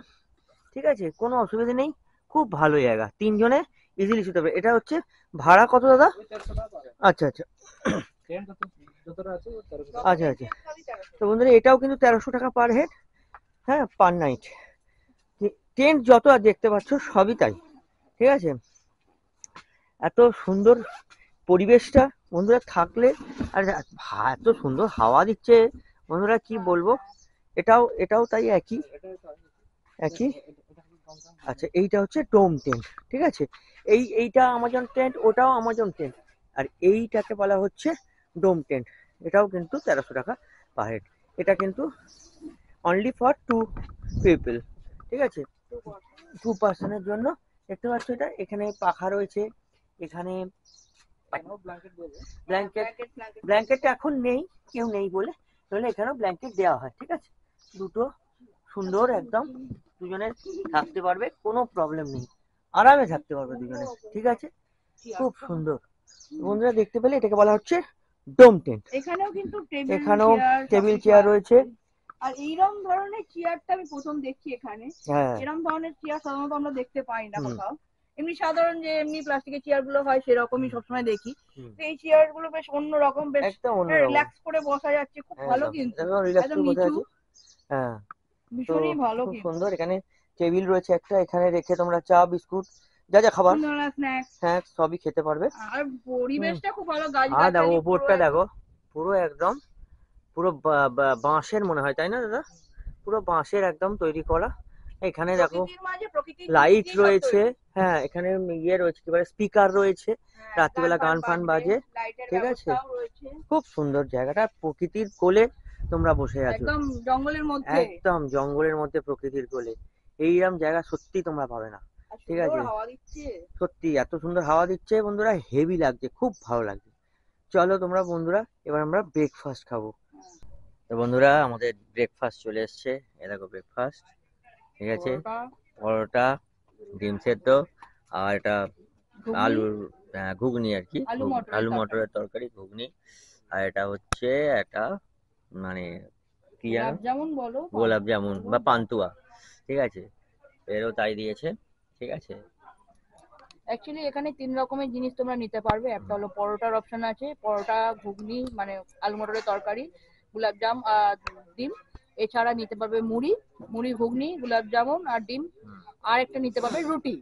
ঠিক আছে, কোনো অসুবিধা নেই, খুব ভালো জায়গা, 3 জনে ইজিলি শুতে পারবে। এটা হচ্ছে ভাড়া কত দাদা? আচ্ছা আচ্ছা আচ্ছা আচ্ছা। তো বন্ধুরা এটাও কিন্তু 1300 টাকা পার হেড, হ্যাঁ পার নাইট। টেন্ট যত আর দেখতে পাচ্ছ সবই তাই, ঠিক আছে। এত সুন্দর পরিবেশটা বন্ধুরা থাকলে, আর এত সুন্দর হাওয়া দিচ্ছে বন্ধুরা, কি বলবো। এটাও তাই একই একই। আচ্ছা এইটা হচ্ছে ডোম টেন্ট, ঠিক আছে। এইটা আমাজন টেন্ট, ওটাও আমাজন টেন্ট, আর এইটাকে বলা হচ্ছে ডোম টেন্ট। এটাও কিন্তু 1300 টাকা পার হেড। এটা কিন্তু অনলি ফর 2 পিপল, ঠিক আছে, 2 পার্সনের জন্য। দেখতে পাচ্ছ এটা, এখানে পাখা রয়েছে, এখানে ব্ল্যাঙ্কেট এখন নেই, কেউ নেই বলে, তাহলে এখানেও ব্ল্যাঙ্কেট দেওয়া হয়, ঠিক আছে। দুটো সুন্দর একদম, দুজনে থাকতে পারবে, কোনো প্রবলেম নেই, আরামে থাকতে পারবে দুজনে, ঠিক আছে, খুব সুন্দর। বন্ধুরা দেখতে পেলে এটাকে বলা হচ্ছে ডোম টেন্ট। এখানেও কিন্তু এখানেও টেবিল চেয়ার রয়েছে। আর এইরকম ধরনের চেয়ারটা আমি প্রথম দেখছি এখানে। হ্যাঁ, এরকম ধরনের চেয়ার সাধারণত আমরা দেখতে পাই না হুম। কোথাও। এমনি সাধারণ যে এমনি প্লাস্টিকের চেয়ার গুলো হয় সেরকমই সবসময় দেখি। হুম। তো এই চেয়ার গুলো বেশ অন্যরকম, বেশ একদম অন্যরকম, রিল্যাক্স করে বসা যাচ্ছে, খুব ভালো কিন্তু, একদম রিল্যাক্স একদম করে বসে নিচু, আছি। হ্যাঁ, তো ভীষণই ভালো খুব কিন্তু। সুন্দর। এখানে টেবিল রয়েছে একটা, এখানে রেখে তোমরা চা বিস্কুট যা যা খাবার স্ন্যাক্স স্ন্যাক্স সবই খেতে পারবে। আর পরিবেশটা খুব ভালো, গাছ আর দেখো গাছালি ওপরটা দেখো, পুরো একদম পুরো বাঁশের মনে হয়, তাই না দাদা? পুরো বাঁশের একদম তৈরি করা। এখানে দেখো লাইট রয়েছে, হ্যাঁ, এখানে ইয়ে রয়েছে, কি বলে, স্পিকার রয়েছে, রাত্রিবেলা গান ফান বাজে, ঠিক আছে, খুব সুন্দর জায়গাটা, প্রকৃতির কোলে তোমরা বসে আছো, একদম জঙ্গলের মধ্যে, একদম জঙ্গলের মধ্যে প্রকৃতির কোলে। এইরকম জায়গা সত্যি তোমরা পাবে না, ঠিক আছে, হাওয়া দিচ্ছে, সত্যি এত সুন্দর হাওয়া দিচ্ছে বন্ধুরা, হেভি লাগছে, খুব ভালো লাগছে। চলো তোমরা বন্ধুরা, এবার আমরা ব্রেকফাস্ট খাবো। তো বন্ধুরা আমাদের ব্রেকফাস্ট চলে এসছে, এ দেখো ব্রেকফাস্ট, ঠিক আছে, পরোটা, ডিম সেদ্ধ, আর এটা আলুর ঘুগনি আর কি, আলু মটরের তরকারি ঘুগনি, আর এটা হচ্ছে একটা মানে কি জানো, যেমন বলো, গোলাপ জামুন বা পান্তুয়া, ঠিক আছে, এরও তাই দিয়েছে, ঠিক আছে। অ্যাকচুয়ালি এখানে 3 রকমের জিনিস তোমরা নিতে পারবে। একটা হলো পরোটার অপশন আছে, পরোটা, ঘুগনি মানে আলু মটরের তরকারি, গোলাপজাম আর ডিম। এছাড়া নিতে পারবে মুড়ি ঘুগনি, গোলাপ জামুন আর ডিম। আর একটা নিতে পারবে রুটি।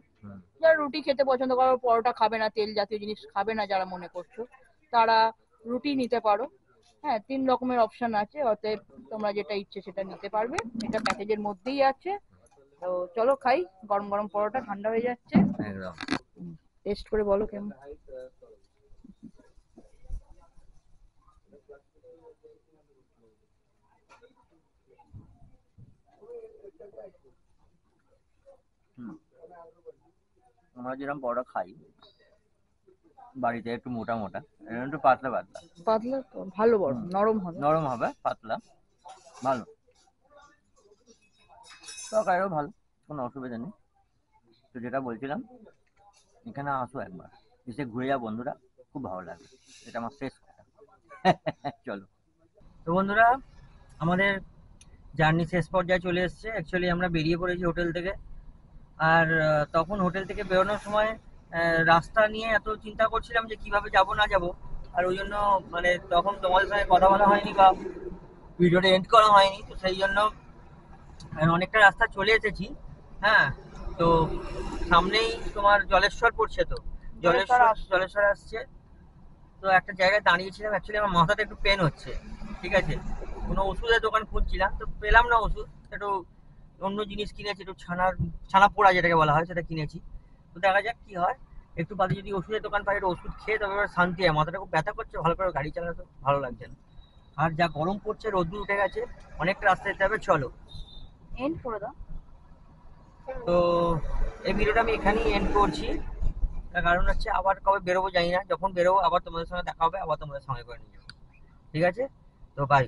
যারা রুটি খেতে পছন্দ করো, পরোটা খাবে না, তেল জাতীয় জিনিস খাবে না যারা মনে করছো, তারা রুটি নিতে পারো। হ্যাঁ, 3 রকমের অপশন আছে, অতএব তোমরা যেটা ইচ্ছে সেটা নিতে পারবে। এটা প্যাকেজের মধ্যেই আছে। তো চলো খাই, গরম গরম পরোটা, ঠান্ডা হয়ে যাচ্ছে, একদম টেস্ট করে বলো কেমন। আমরা যেরকম পরোটা খাই বাড়িতে, একটু মোটা মোটা, এরকম একটু পাতলা পাতলা, পাতলা তো ভালো, বড় নরম হবে, নরম হবে, পাতলা, ভালো, তরকারিও ভালো, কোনো অসুবিধা নেই। তো যেটা বলছিলাম, এখানে আসো একবার, এসে ঘুরে যাও বন্ধুরা, খুব ভালো লাগবে, এটা আমার শেষ কথা। চলো তো বন্ধুরা, আমাদের জার্নি শেষ পর্যায়ে চলে এসেছে। অ্যাকচুয়ালি আমরা বেরিয়ে পড়েছি হোটেল থেকে, আর তখন হোটেল থেকে বেরোনোর সময় রাস্তা নিয়ে এত চিন্তা করছিলাম যে কিভাবে যাব না যাব, আর ওই জন্য মানে তখন তোমাদের সঙ্গে কথা বলা হয়নি বা ভিডিওটা এন্ড করা হয়নি, তো সেই জন্য অনেকটা রাস্তা চলে এসেছি। হ্যাঁ, তো সামনেই তোমার জলেশ্বর পড়ছে, তো জলেশ্বর আসছে। তো একটা জায়গায় দাঁড়িয়েছিলাম, অ্যাকচুয়ালি আমার মাথাটা একটু পেন হচ্ছে, ঠিক আছে, কোনো ওষুধের দোকান খুঁজছিলাম, তো পেলাম না ওষুধ, একটু অন্য জিনিস কিনেছি, একটু ছানা পোড়া যেটাকে বলা হয় সেটা কিনেছি। তো দেখা যাক কি হয়, একটু বাদে যদি ওষুধের দোকান পাই, ওষুধ খেয়ে তবে এবার শান্তি হয়, মাথাটা খুব ব্যথা করছে, ভালো করে গাড়ি চালাতে ভালো লাগছে না, আর যা গরম পড়ছে, রোদ্দুর উঠে গেছে, অনেকটা রাস্তা যেতে হবে। চলো এন্ড করে দাও। তো এই ভিডিওটা আমি এখানেই এন্ড করছি, তার কারণ হচ্ছে আবার কবে বেরোবো জানি না, যখন বেরোবো আবার তোমাদের সঙ্গে দেখা হবে, আবার তোমাদের সঙ্গে করে নিয়ে যাবো, ঠিক আছে, তো বাই।